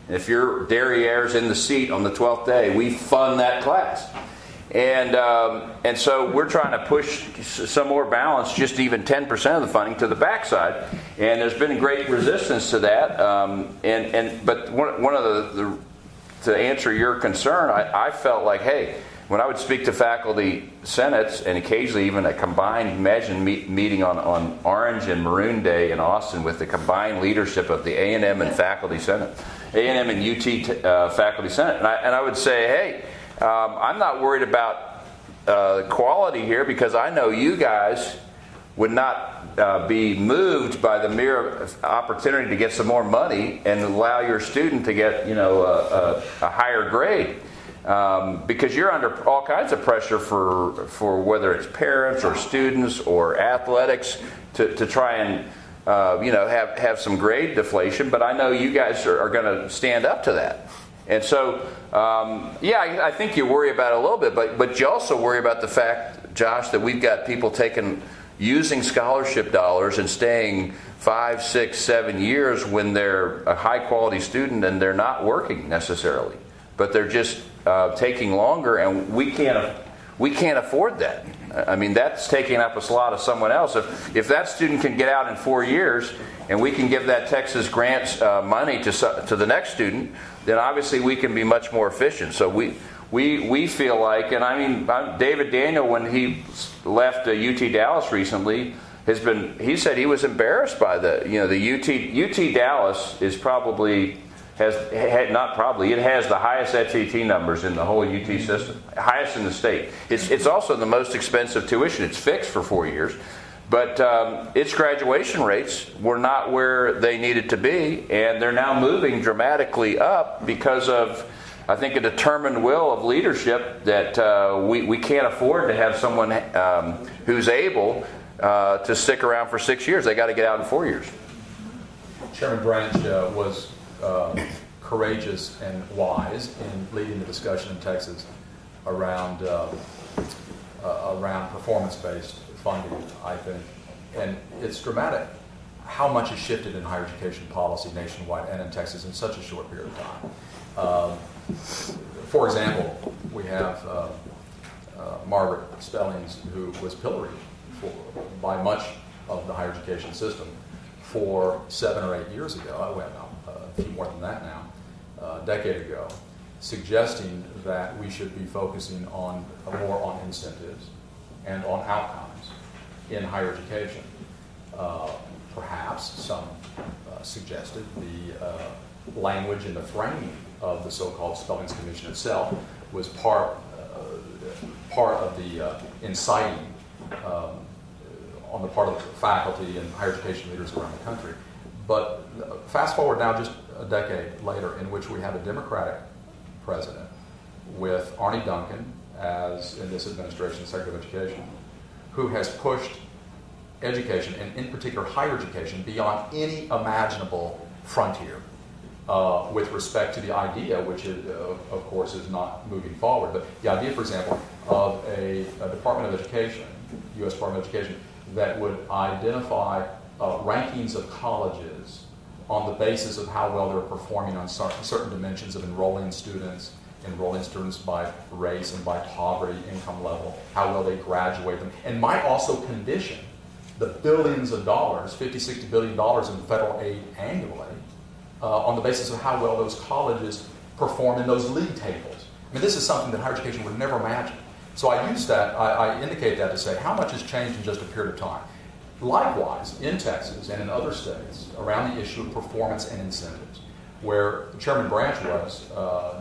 if your derriere's in the seat on the 12th day, we fund that class. And so we're trying to push some more balance, just even 10% of the funding to the backside. And there's been great resistance to that. But one of to answer your concern, I felt like, hey, when I would speak to faculty senates, and occasionally even a combined, meeting on Orange and Maroon Day in Austin with the combined leadership of the A&M and faculty senate, A&M and UT faculty senate, and I would say, hey, I'm not worried about quality here because I know you guys would not be moved by the mere opportunity to get some more money and allow your student to get a higher grade. Because you're under all kinds of pressure for whether it's parents or students or athletics to try and have some grade deflation. But I know you guys are going to stand up to that. And so, I think you worry about it a little bit, but you also worry about the fact, Josh, that we've got people using scholarship dollars and staying 5, 6, 7 years when they're a high quality student and they're not working necessarily, but they're just taking longer, and we can't afford that. I mean, that's taking up a slot of someone else. If that student can get out in 4 years, and we can give that Texas grants money to the next student, then obviously we can be much more efficient. So we feel like, and I mean, David Daniel, when he left UT Dallas recently, he said he was embarrassed by the UT Dallas is probably it has the highest SAT numbers in the whole UT system, highest in the state. It's also the most expensive tuition. It's fixed for 4 years, but its graduation rates were not where they needed to be, and they're now moving dramatically up because of, I think, a determined will of leadership that we can't afford to have someone who's able to stick around for 6 years. They got to get out in 4 years. Chairman Branch was courageous and wise in leading the discussion in Texas around performance-based funding, I think. And it's dramatic how much has shifted in higher education policy nationwide and in Texas in such a short period of time. For example, we have Margaret Spellings, who was pilloried by much of the higher education system for 7 or 8 years ago, a few more than that now, a decade ago, suggesting that we should be focusing more on incentives and on outcomes in higher education. Perhaps some suggested the language and the framing of the so-called Spellings Commission itself was part of the inciting on the part of the faculty and higher education leaders around the country. But fast forward now just a decade later, in which we have a Democratic president with Arne Duncan as, in this administration, Secretary of Education, who has pushed education, and in particular higher education, beyond any imaginable frontier with respect to the idea, which is, of course, is not moving forward, but the idea, for example, of a Department of Education, U.S. Department of Education, that would identify rankings of colleges on the basis of how well they're performing on certain dimensions of enrolling students by race and by poverty, income level, how well they graduate them, and might also condition the billions of dollars, $50, $60 billion in federal aid annually, on the basis of how well those colleges perform in those league tables. I mean, this is something that higher education would never imagine. So I use that, I indicate that to say how much has changed in just a period of time. Likewise, in Texas and in other states, around the issue of performance and incentives, where Chairman Branch was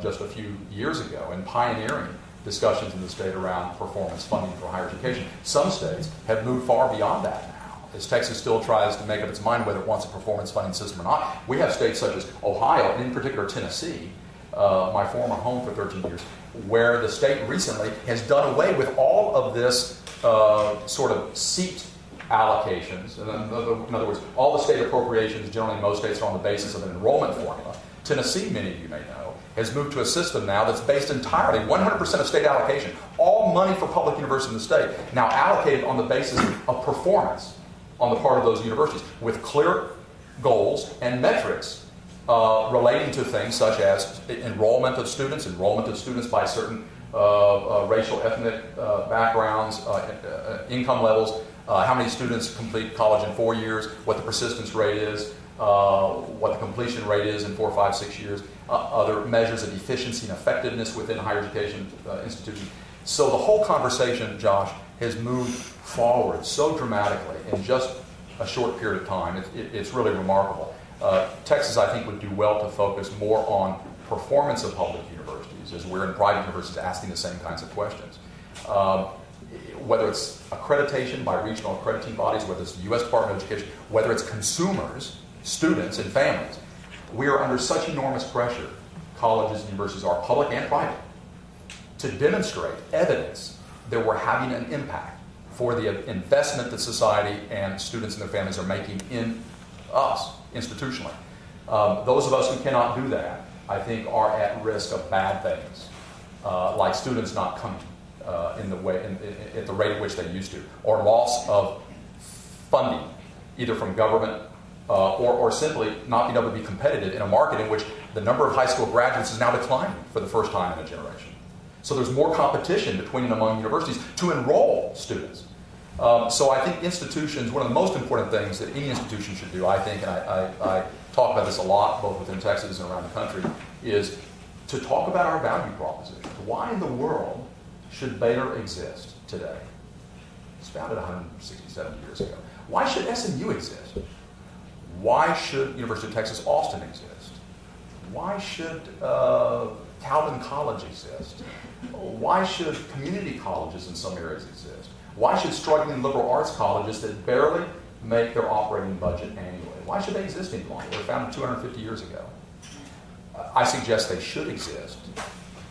just a few years ago in pioneering discussions in the state around performance funding for higher education. Some states have moved far beyond that now, as Texas still tries to make up its mind whether it wants a performance funding system or not. We have states such as Ohio, and in particular Tennessee, my former home for 13 years, where the state recently has done away with all of this sort of seat allocations. In other words, all the state appropriations, generally in most states, are on the basis of an enrollment formula. Tennessee, many of you may know, has moved to a system now that's based entirely, 100% of state allocation, all money for public universities in the state, now allocated on the basis of performance on the part of those universities, with clear goals and metrics relating to things such as enrollment of students by certain racial, ethnic backgrounds, income levels, how many students complete college in 4 years, what the persistence rate is, what the completion rate is in 4, 5, 6 years, other measures of efficiency and effectiveness within higher education institutions. So the whole conversation, Josh, has moved forward so dramatically in just a short period of time. It's really remarkable. Texas, I think, would do well to focus more on performance of public universities, as we're in private universities asking the same kinds of questions. Whether it's accreditation by regional accrediting bodies, whether it's the U.S. Department of Education, whether it's consumers, students, and families, we are under such enormous pressure, colleges and universities are, public and private, to demonstrate evidence that we're having an impact for the investment that society and students and their families are making in us, institutionally. Those of us who cannot do that, I think, are at risk of bad things, like students not coming at the rate at which they used to, or loss of funding, either from government or simply not being able to be competitive in a market in which the number of high school graduates is now declining for the first time in a generation. So there's more competition between and among universities to enroll students. So I think institutions, one of the most important things that any institution should do, I think, and I talk about this a lot, both within Texas and around the country, is to talk about our value propositions. Why in the world should Baylor exist today? It was founded 167 years ago. Why should SMU exist? Why should University of Texas Austin exist? Why should Calvin College exist? Why should community colleges in some areas exist? Why should struggling liberal arts colleges that barely make their operating budget annually, why should they exist any longer? They were founded 250 years ago. I suggest they should exist,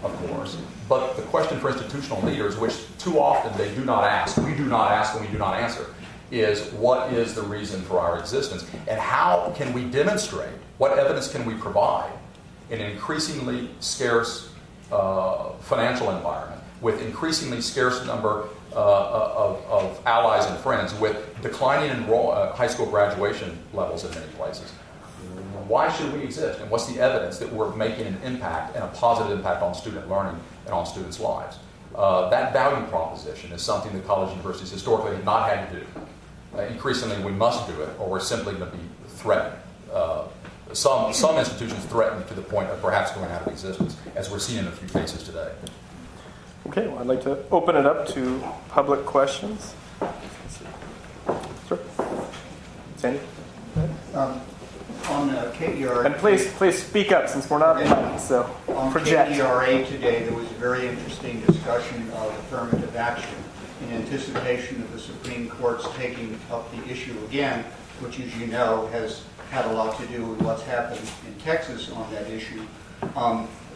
of course, but the question for institutional leaders, which too often they do not ask, we do not ask and we do not answer, is what is the reason for our existence? And how can we demonstrate, what evidence can we provide in an increasingly scarce financial environment, with increasingly scarce number of allies and friends, with declining high school graduation levels in many places? Why should we exist? And what's the evidence that we're making an impact and a positive impact on student learning and on students' lives? That value proposition is something that college universities historically have not had to do. Increasingly, we must do it, or we're simply going to be threatened. Some institutions threatened to the point of perhaps going out of existence, as we're seeing in a few cases today. Okay, well, I'd like to open it up to public questions. Sir? Sandy? On KDRA, And please speak up since we're not in, so project. On KDRA today, there was a very interesting discussion of affirmative action in anticipation of the Supreme Court's taking up the issue again, which, as you know, has had a lot to do with what's happened in Texas on that issue.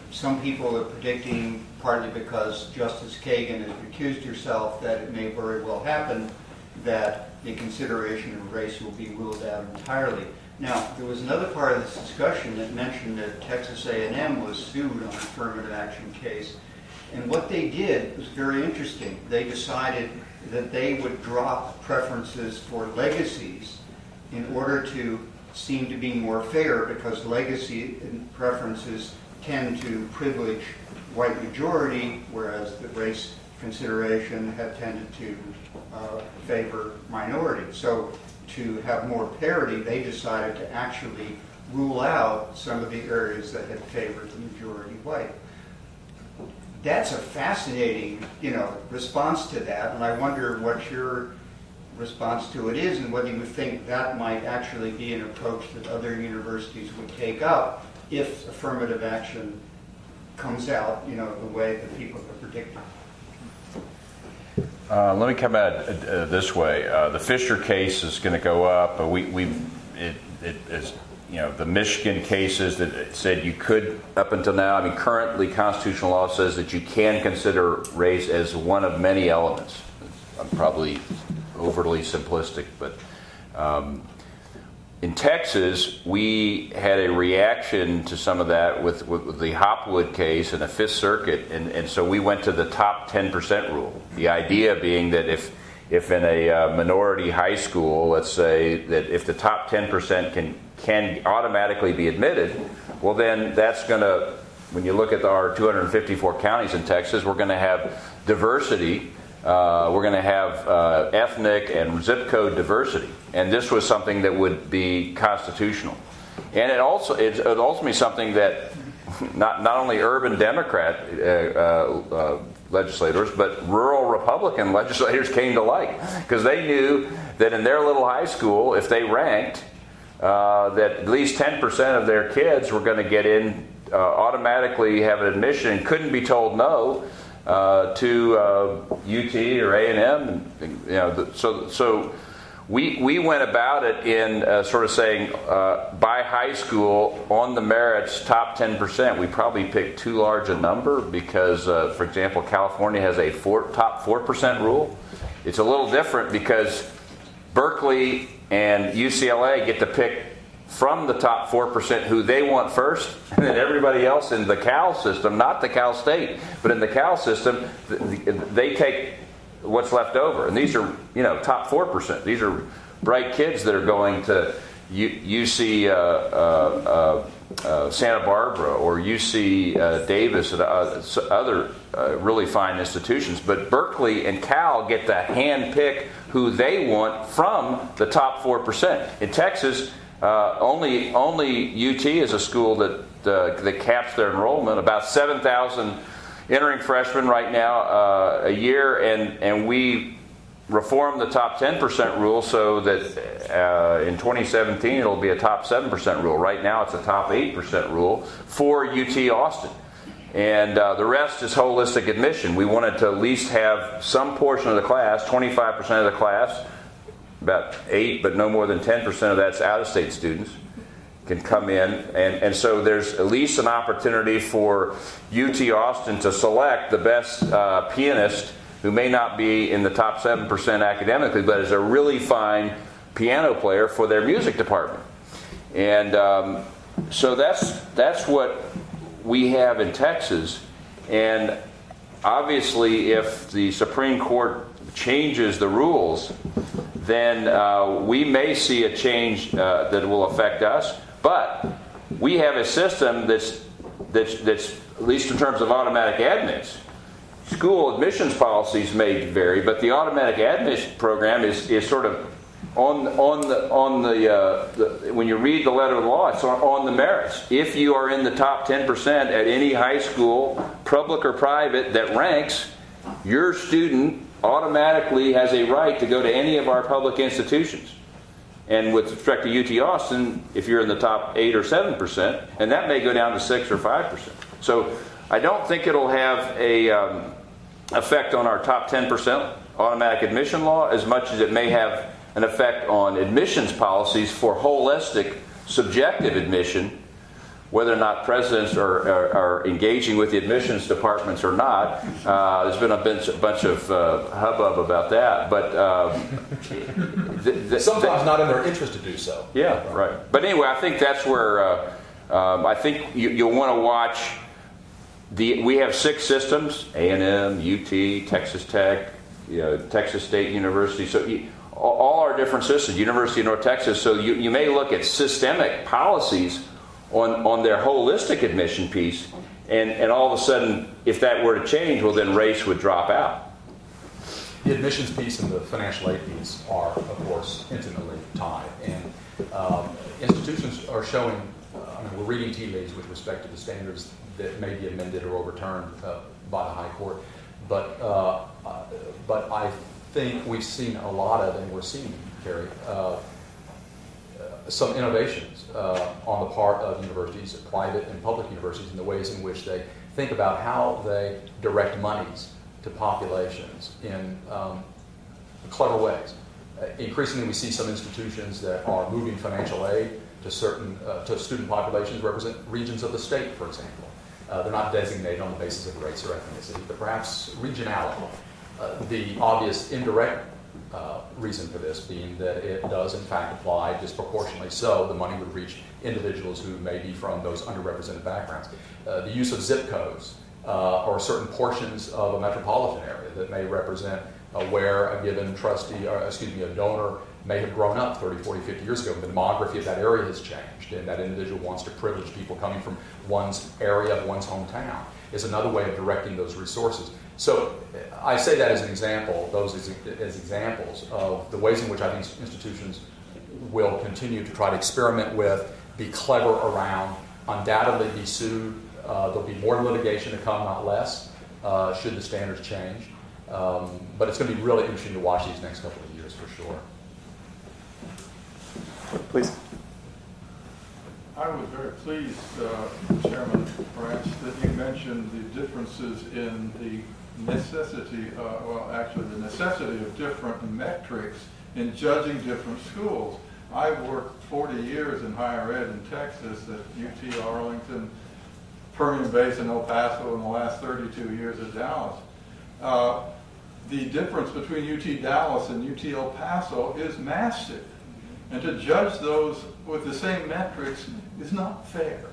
Some people are predicting, partly because Justice Kagan has recused herself, that it may very well happen that the consideration of race will be ruled out entirely. Now, there was another part of this discussion that mentioned that Texas A&M was sued on an affirmative action case. And what they did was very interesting. They decided that they would drop preferences for legacies in order to seem to be more fair, because legacy preferences tend to privilege white majority, whereas the race consideration had tended to favor minority. So to have more parity, they decided to actually rule out some of the areas that had favored the majority white. That's a fascinating, response to that, and I wonder what your response to it is, and whether you think that might actually be an approach that other universities would take up if affirmative action comes out, the way that people are predicting. Let me come at it this way. The Fisher case is going to go up. The Michigan cases that said you could, up until now, currently constitutional law says that you can consider race as one of many elements. I'm probably overly simplistic, but in Texas, we had a reaction to some of that with the Hopwood case in the Fifth Circuit, and so we went to the top 10% rule. The idea being that if in a minority high school, let's say, that if the top 10% can automatically be admitted, well then that's going to, when you look at our 254 counties in Texas, we're going to have diversity. We're going to have ethnic and zip code diversity, and this was something that would be constitutional. And it ultimately something that not only urban Democrat legislators, but rural Republican legislators came to like, because they knew that in their little high school, if they ranked, that at least 10% of their kids were going to get in, automatically have an admission, and couldn't be told no. To UT or A&M, so we went about it in sort of saying by high school on the merits top 10%. We probably picked too large a number because, for example, California has a top 4% rule. It's a little different because Berkeley and UCLA get to pick from the top 4% who they want first, and then everybody else in the Cal system, not the Cal State, but in the Cal system, they take what's left over. And these are, top 4%. These are bright kids that are going to UC Santa Barbara or UC Davis and other really fine institutions. But Berkeley and Cal get to handpick who they want from the top 4%. In Texas, only UT is a school that caps their enrollment. About 7,000 entering freshmen right now a year, and we reform the top 10% rule so that in 2017 it'll be a top 7% rule. Right now it's a top 8% rule for UT Austin. And the rest is holistic admission. We wanted to at least have some portion of the class, 25% of the class, about 8, but no more than 10% of that's out-of-state students, can come in. And so there's at least an opportunity for UT Austin to select the best pianist who may not be in the top 7% academically, but is a really fine piano player for their music department. And so that's what we have in Texas. And obviously, if the Supreme Court changes the rules, then we may see a change that will affect us. But we have a system that's at least in terms of automatic admits. School admissions policies may vary, but the automatic admission program is sort of on the when you read the letter of the law, it's on the merits. If you are in the top 10% at any high school, public or private, that ranks, your student automatically has a right to go to any of our public institutions. And with respect to UT Austin, if you're in the top 8 or 7%, and that may go down to 6 or 5%. So I don't think it'll have a effect on our top 10% automatic admission law as much as it may have an effect on admissions policies for holistic subjective admission, whether or not presidents are engaging with the admissions departments or not. There's been a bunch of hubbub about that, but sometimes not in their interest to do so. Yeah, right. But anyway, I think that's where I think you'll want to watch. We have 6 systems: A&M, UT, Texas Tech, Texas State University. So all our different systems, University of North Texas. So you may look at systemic policies on their holistic admission piece, and all of a sudden, if that were to change, well, then race would drop out. The admissions piece and the financial aid piece are, of course, intimately tied. And institutions are showing, we're reading tea leaves with respect to the standards that may be amended or overturned by the High Court. But I think we've seen a lot of, and we're seeing, Kerry, some innovations on the part of universities, private and public universities, in the ways in which they think about how they direct monies to populations in clever ways. Increasingly, we see some institutions that are moving financial aid to certain to student populations represent regions of the state, for example. They're not designated on the basis of race or ethnicity, but perhaps regionality. The obvious indirect reason for this being that it does in fact apply disproportionately, so the money would reach individuals who may be from those underrepresented backgrounds. The use of zip codes or certain portions of a metropolitan area that may represent where a given trustee, or a donor may have grown up 30, 40, 50 years ago. The demography of that area has changed, and that individual wants to privilege people coming from one's area, one's hometown, is another way of directing those resources. So I say that as an example, those as examples of the ways in which I think institutions will continue to try to experiment with, be clever around, undoubtedly be sued. There'll be more litigation to come, not less, should the standards change. But it's going to be really interesting to watch these next couple of years for sure. Please. I was very pleased, Chairman Branch, that you mentioned the differences in the necessity of different metrics in judging different schools. I've worked 40 years in higher ed in Texas at UT Arlington, Permian Basin, El Paso, and the last 32 years at Dallas. The difference between UT Dallas and UT El Paso is massive. And to judge those with the same metrics is not fair,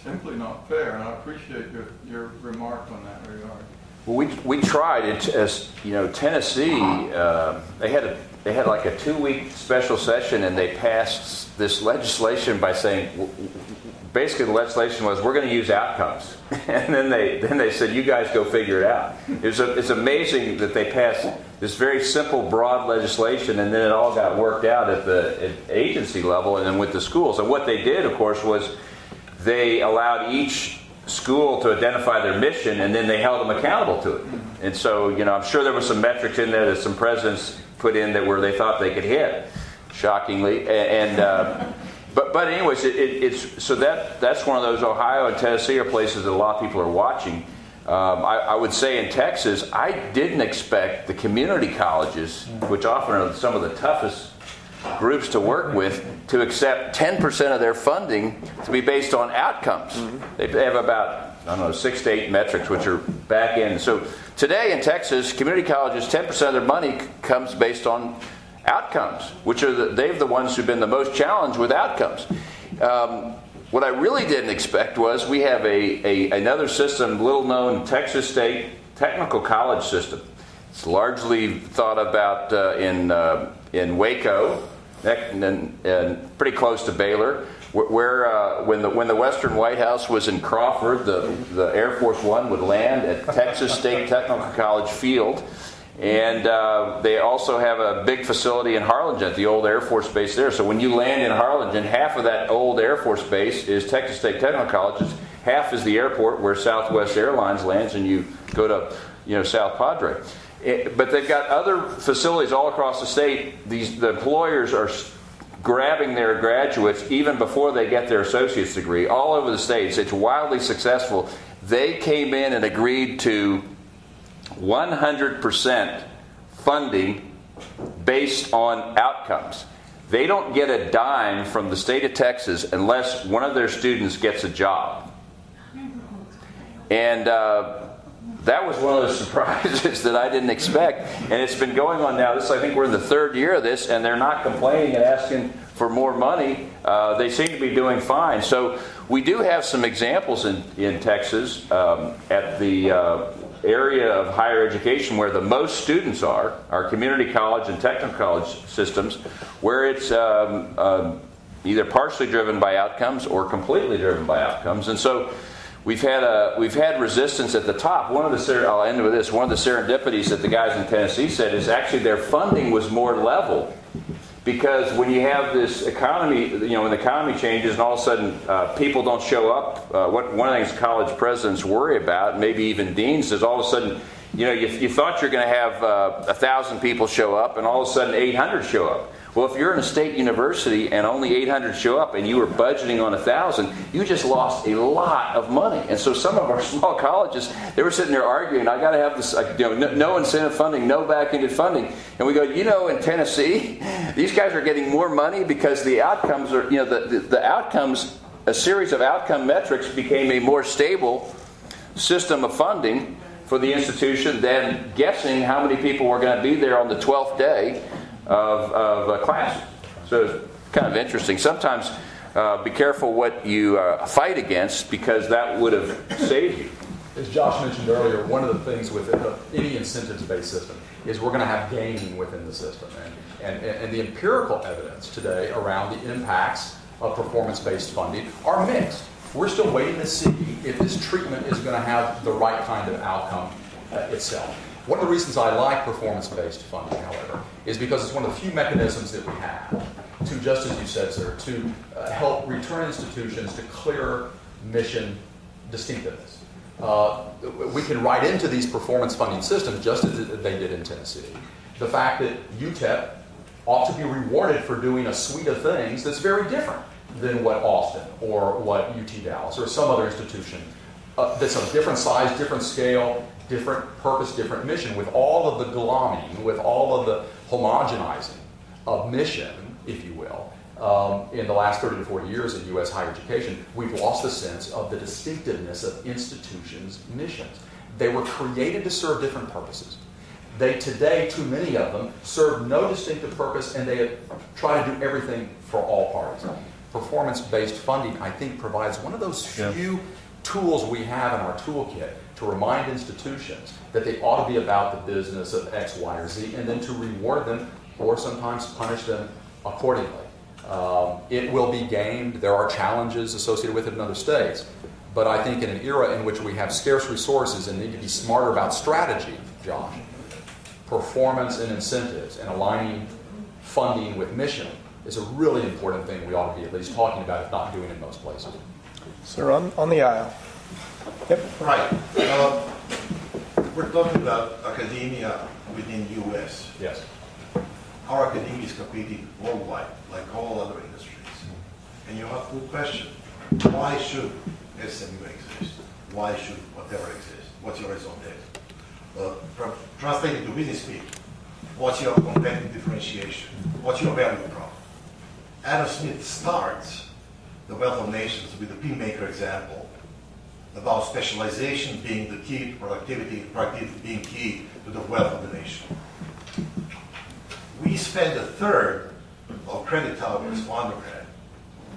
simply not fair. And I appreciate your remark on that regard. We tried it as Tennessee. They had like a 2-week special session, and they passed this legislation by saying, basically the legislation was, we're going to use outcomes, and then they said, you guys go figure it out. It's amazing that they passed this very simple, broad legislation, and then it all got worked out at the agency level and then with the schools. And what they did, of course, was they allowed each school to identify their mission, and then they held them accountable to it. And so, I'm sure there were some metrics in there that some presidents put in that where they thought they could hit, shockingly. But anyways, that's one of those. Ohio and Tennessee are places that a lot of people are watching. I would say in Texas, I didn't expect the community colleges, which often are some of the toughest groups to work with, to accept 10% of their funding to be based on outcomes. They have about, 6 to 8 metrics, which are back in. So today in Texas, community colleges, 10% of their money comes based on outcomes, which are they're the ones who've been the most challenged with outcomes. What I really didn't expect was we have another system, little known Texas State Technical College system. It's largely thought about in Waco, and pretty close to Baylor, where when the Western White House was in Crawford, the Air Force One would land at Texas State Technical College Field. And they also have a big facility in Harlingen, the old Air Force Base there. So when you land in Harlingen, half of that old Air Force Base is Texas State Technical College. Half is the airport where Southwest Airlines lands, and you go to South Padre. But they've got other facilities all across the state. The employers are grabbing their graduates even before they get their associate's degree all over the states. It's wildly successful. They came in and agreed to 100% funding based on outcomes. They don't get a dime from the state of Texas unless one of their students gets a job. And that was one of those surprises that I didn't expect. And it's been going on now. I think we're in the 3rd year of this, and they're not complaining and asking for more money. They seem to be doing fine. So we do have some examples in Texas at the area of higher education where the most students are, our community college and technical college systems, where it's either partially driven by outcomes or completely driven by outcomes. And so we've had resistance at the top. I'll end with this. One of the serendipities that the guys in Tennessee said is actually their funding was more level, because when you have this economy, when the economy changes and all of a sudden people don't show up, one of the things college presidents worry about, maybe even deans, is all of a sudden, you thought you're going to have 1,000 people show up, and all of a sudden 800 show up. Well, if you're in a state university and only 800 show up and you were budgeting on 1,000, you just lost a lot of money. And so some of our small colleges, they were sitting there arguing, I got to have this, no incentive funding, no back-ended funding. And we go, in Tennessee, these guys are getting more money because the outcomes are, the outcomes, a series of outcome metrics became a more stable system of funding for the institution than guessing how many people were going to be there on the 12th day of class. So it's kind of interesting. Sometimes be careful what you fight against, because that would have saved you. As Josh mentioned earlier, one of the things with any incentives-based system is we're going to have gaming within the system. And the empirical evidence today around the impacts of performance-based funding are mixed. We're still waiting to see if this treatment is going to have the right kind of outcome itself. One of the reasons I like performance-based funding, however, is because it's one of the few mechanisms that we have to, just as you said, sir, to help return institutions to clear mission distinctiveness. We can write into these performance funding systems, just as they did in Tennessee, the fact that UTEP ought to be rewarded for doing a suite of things that's very different than what Austin or what UT Dallas or some other institution that's of different size, different scale, different purpose, different mission, with all of the glomming, with all of the homogenizing of mission, if you will. In the last 30 to 40 years in U.S. higher education, we've lost the sense of the distinctiveness of institutions' missions. They were created to serve different purposes. Today, too many of them serve no distinctive purpose, and they try to do everything for all parties. Performance-based funding, I think, provides one of those few tools we have in our toolkit to remind institutions that they ought to be about the business of X, Y, or Z, and then to reward them or sometimes punish them accordingly. It will be gamed. There are challenges associated with it in other states. But I think in an era in which we have scarce resources and need to be smarter about strategy, Josh, performance and incentives, and aligning funding with mission is a really important thing we ought to be at least talking about, if not doing in most places. Sir, on the aisle. Yep. Right. We're talking about academia within U.S. Yes. Our academia is competing worldwide, like all other industries. And you have to question, why should SMU exist? Why should whatever exist? What's your raison d'etre? Translated to business speak, what's your competitive differentiation? What's your value prop? Adam Smith starts The Wealth of Nations with the Pinmaker example about specialization being the key to productivity being key to the wealth of the nation. We spend a third of credit hours for undergrad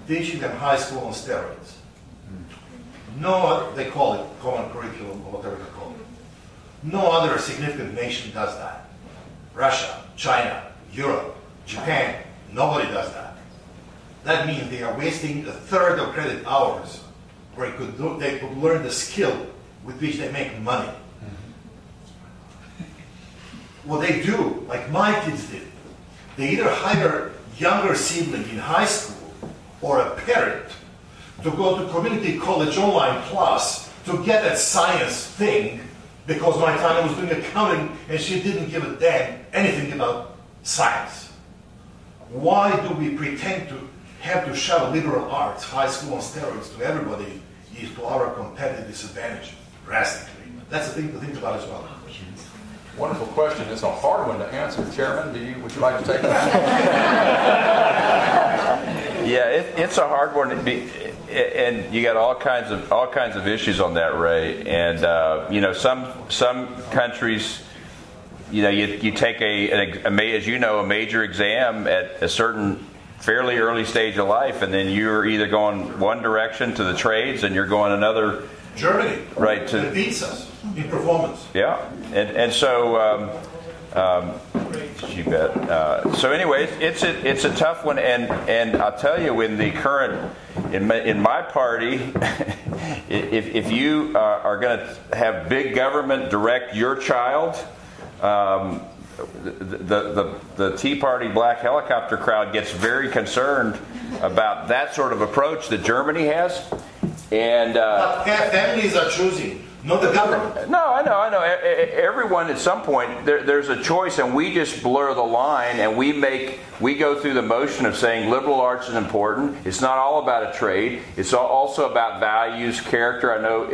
teaching them high school on steroids. No, they call it common curriculum or whatever they call it. No other significant nation does that. Russia, China, Europe, Japan, nobody does that. That means they are wasting a third of credit hours where they could learn the skill with which they make money. What they do, like my kids did, they either hire younger sibling in high school or a parent to go to community college online class to get that science thing, because my Tanya was doing accounting and she didn't give a damn anything about science. Why do we pretend to have to shove liberal arts, high school on steroids to everybody is to our competitive disadvantage drastically? That's the thing to think about as well. Wonderful question. It's a hard one to answer. Chairman, would you like to take that? Yeah, it's a hard one, and you got all kinds of issues on that, Ray. And some countries, you take a major exam at a certain fairly early stage of life, and then you're either going one direction to the trades, and you're going another. Germany, right? It beats us in performance. Yeah, and so. You bet. So, anyways, it's a tough one, and I'll tell you, in the current in my party, if you are going to have big government direct your child, the Tea Party black helicopter crowd gets very concerned about that sort of approach that Germany has, and families are choosing. Not the government. No, I know. Everyone at some point, there's a choice, and we just blur the line, and we go through the motion of saying liberal arts is important. It's not all about a trade. It's also about values, character. I know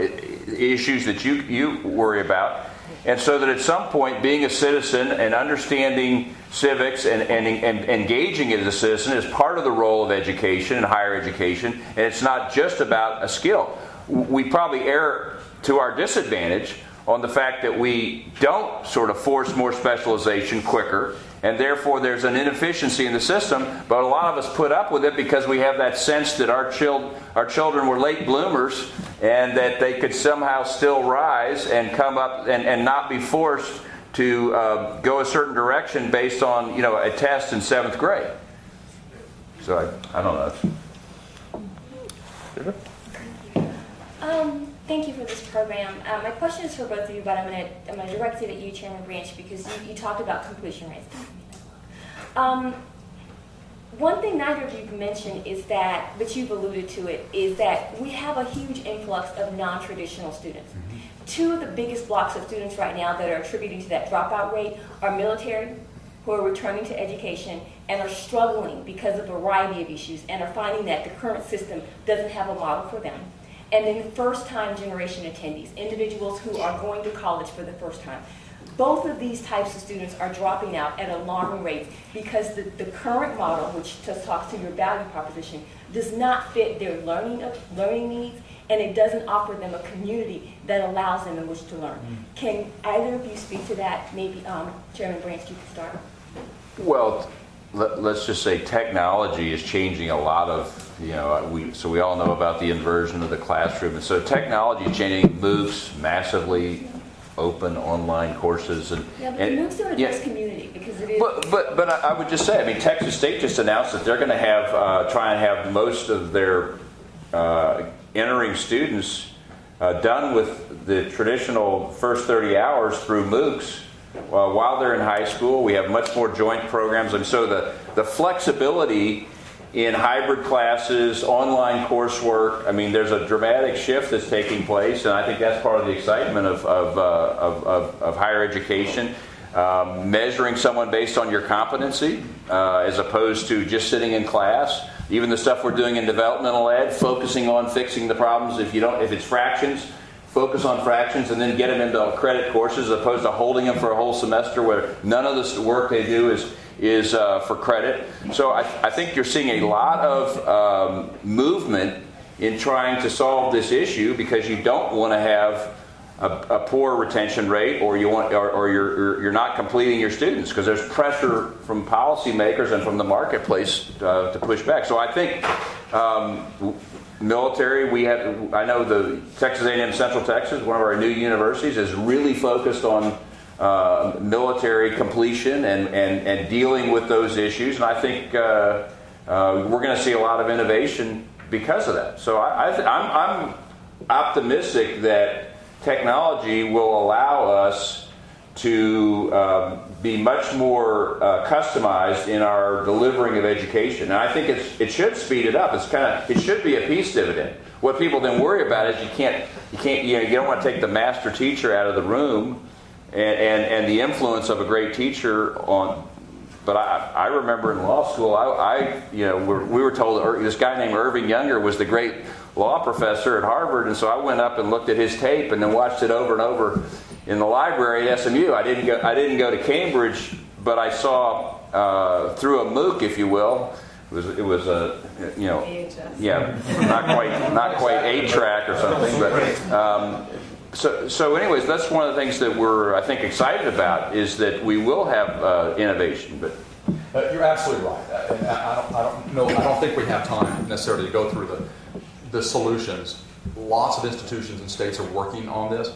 issues that you worry about. And so that at some point, being a citizen and understanding civics and engaging as a citizen is part of the role of education and higher education, and it's not just about a skill. We probably err to our disadvantage on the fact that we don't sort of force more specialization quicker, and therefore there's an inefficiency in the system, but a lot of us put up with it because we have that sense that our children were late bloomers and that they could somehow still rise and come up and not be forced to go a certain direction based on a test in 7th grade. So I don't know. Thank you for this program. My question is for both of you, but I'm going to direct it at you, Chairman Branch, because you talked about completion rates. One thing neither of you mentioned is that, but you've alluded to it, is that we have a huge influx of non-traditional students. Mm-hmm. Two of the biggest blocks of students right now that are attributing to that dropout rate are military, who are returning to education and are struggling because of a variety of issues and are finding that the current system doesn't have a model for them. And then first-time generation attendees, individuals who are going to college for the first time. Both of these types of students are dropping out at alarming rates because the current model, which just talks to your value proposition, does not fit their learning needs, and it doesn't offer them a community that allows them in which to learn. Can either of you speak to that? Maybe Chairman Branch, you can start. Well, let's just say technology is changing a lot of So we all know about the inversion of the classroom, and so technology is changing. MOOCs, massively open online courses, but MOOCs are a diverse community because it is. But I would just say, I mean, Texas State just announced that they're going to have try and have most of their entering students done with the traditional first 30 hours through MOOCs. While they're in high school, we have much more joint programs, and so the flexibility in hybrid classes, online coursework, I mean, there's a dramatic shift that's taking place, and I think that's part of the excitement of higher education. Measuring someone based on your competency as opposed to just sitting in class. Even the stuff we're doing in developmental ed, focusing on fixing the problems. If it's fractions, focus on fractions and then get them into credit courses as opposed to holding them for a whole semester where none of the work they do is for credit. So I think you're seeing a lot of movement in trying to solve this issue because you don't want to have a poor retention rate, or you're not completing your students because there's pressure from policymakers and from the marketplace to push back. So I think military, I know the Texas A&M Central Texas, one of our new universities, is really focused on military completion and dealing with those issues, and I think we're going to see a lot of innovation because of that. So I'm optimistic that technology will allow us to be much more customized in our delivering of education, and I think it should speed it up. It should be a peace dividend. What people then worry about is you don't want to take the master teacher out of the room and the influence of a great teacher on. But I remember in law school, we were told this guy named Irving Younger was the great law professor at Harvard, and so I went up and looked at his tape and then watched it over and over in the library at SMU. I didn't go to Cambridge, but I saw through a MOOC, if you will. It was a not quite 8-track or something, but. So anyways, that's one of the things that we're, I think, excited about is that we will have innovation. But you're absolutely right. And I don't think we have time necessarily to go through the solutions. Lots of institutions and states are working on this.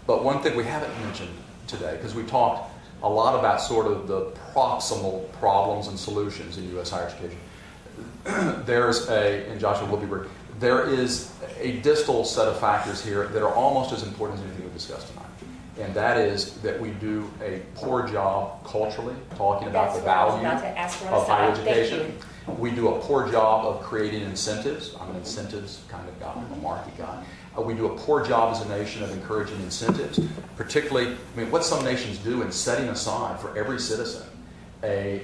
But one thing we haven't mentioned today, because we talked a lot about sort of the proximal problems and solutions in U.S. higher education. And Joshua will be brief, there is a distal set of factors here that are almost as important as anything we discussed tonight. And that is that we do a poor job culturally, talking about the value of higher education. We do a poor job of creating incentives. I'm an incentives kind of guy, I'm a market guy. We do a poor job as a nation of encouraging incentives, particularly, what some nations do in setting aside for every citizen a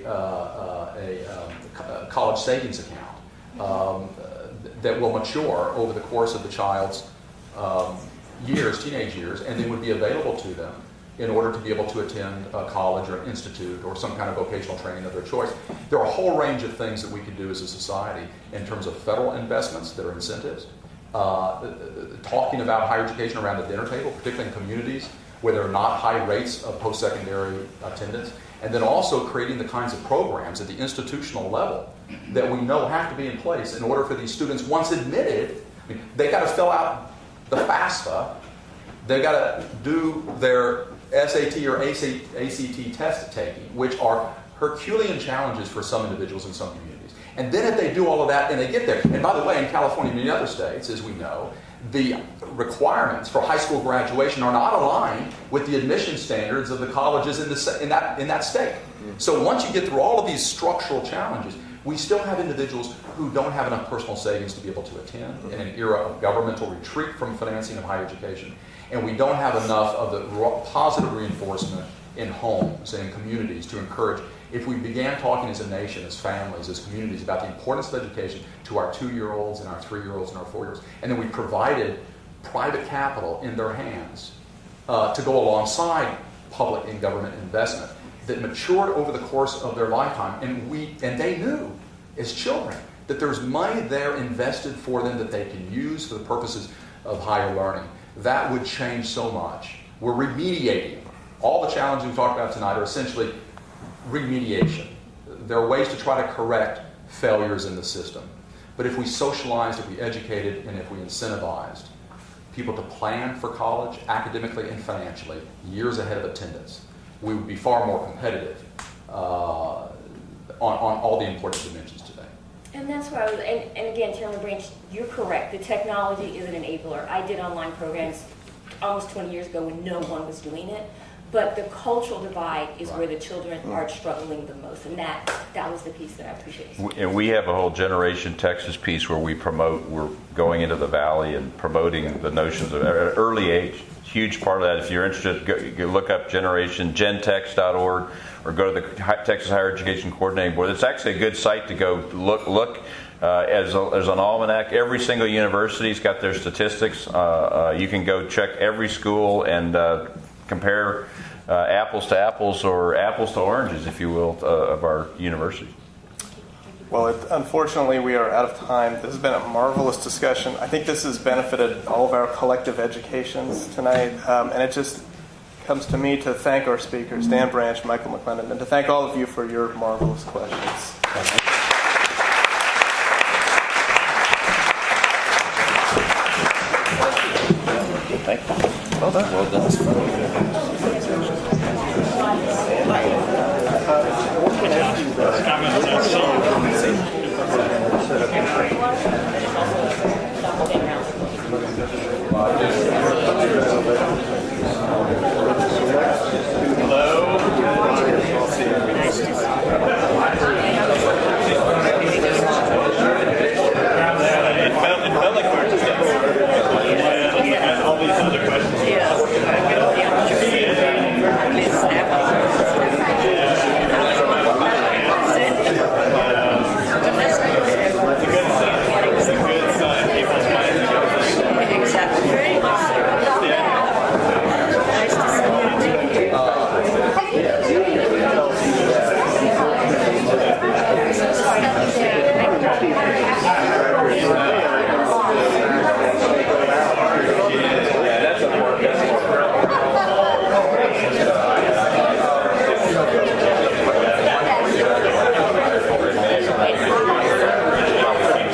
college savings account that will mature over the course of the child's teenage years, and then would be available to them in order to be able to attend a college or an institute or some kind of vocational training of their choice. There are a whole range of things that we can do as a society in terms of federal investments that are incentives, talking about higher education around the dinner table, particularly in communities where there are not high rates of post-secondary attendance, and then also creating the kinds of programs at the institutional level that we know have to be in place in order for these students, once admitted, they got to fill out the FAFSA, they got to do their SAT or ACT test taking, which are Herculean challenges for some individuals in some communities. And then if they do all of that and they get there, and by the way, in California and many other states, as we know, the requirements for high school graduation are not aligned with the admission standards of the colleges in that state. So once you get through all of these structural challenges, we still have individuals who don't have enough personal savings to be able to attend in an era of governmental retreat from financing of higher education. And we don't have enough of the positive reinforcement in homes and in communities to encourage. If we began talking as a nation, as families, as communities about the importance of education to our 2-year-olds and our 3-year-olds and our 4-year-olds, and then we provided private capital in their hands to go alongside public and government investment that matured over the course of their lifetime, and they knew as children that there's money there invested for them that they can use for the purposes of higher learning. That would change so much. We're remediating. All the challenges we talked about tonight are essentially remediation. There are ways to try to correct failures in the system. But if we socialized, if we educated, and if we incentivized people to plan for college academically and financially years ahead of attendance, we would be far more competitive on all the important dimensions today. And that's where I was, and again, Chairman Branch, you're correct. The technology is an enabler. I did online programs almost 20 years ago when no one was doing it. But the cultural divide is where the children are struggling the most, and that was the piece that I appreciate. And we have a whole Generation Texas piece where we're going into the Valley and promoting the notions of early age. Huge part of that. If you're interested, go look up gentex.org or go to the Texas Higher Education Coordinating Board. It's actually a good site to go look. As an almanac, every single university's got their statistics. You can go check every school and compare apples to apples or apples to oranges, if you will, of our university. Well, unfortunately, we are out of time. This has been a marvelous discussion. I think this has benefited all of our collective educations tonight, and it just comes to me to thank our speakers, Dan Branch, Michael McLendon, and to thank all of you for your marvelous questions.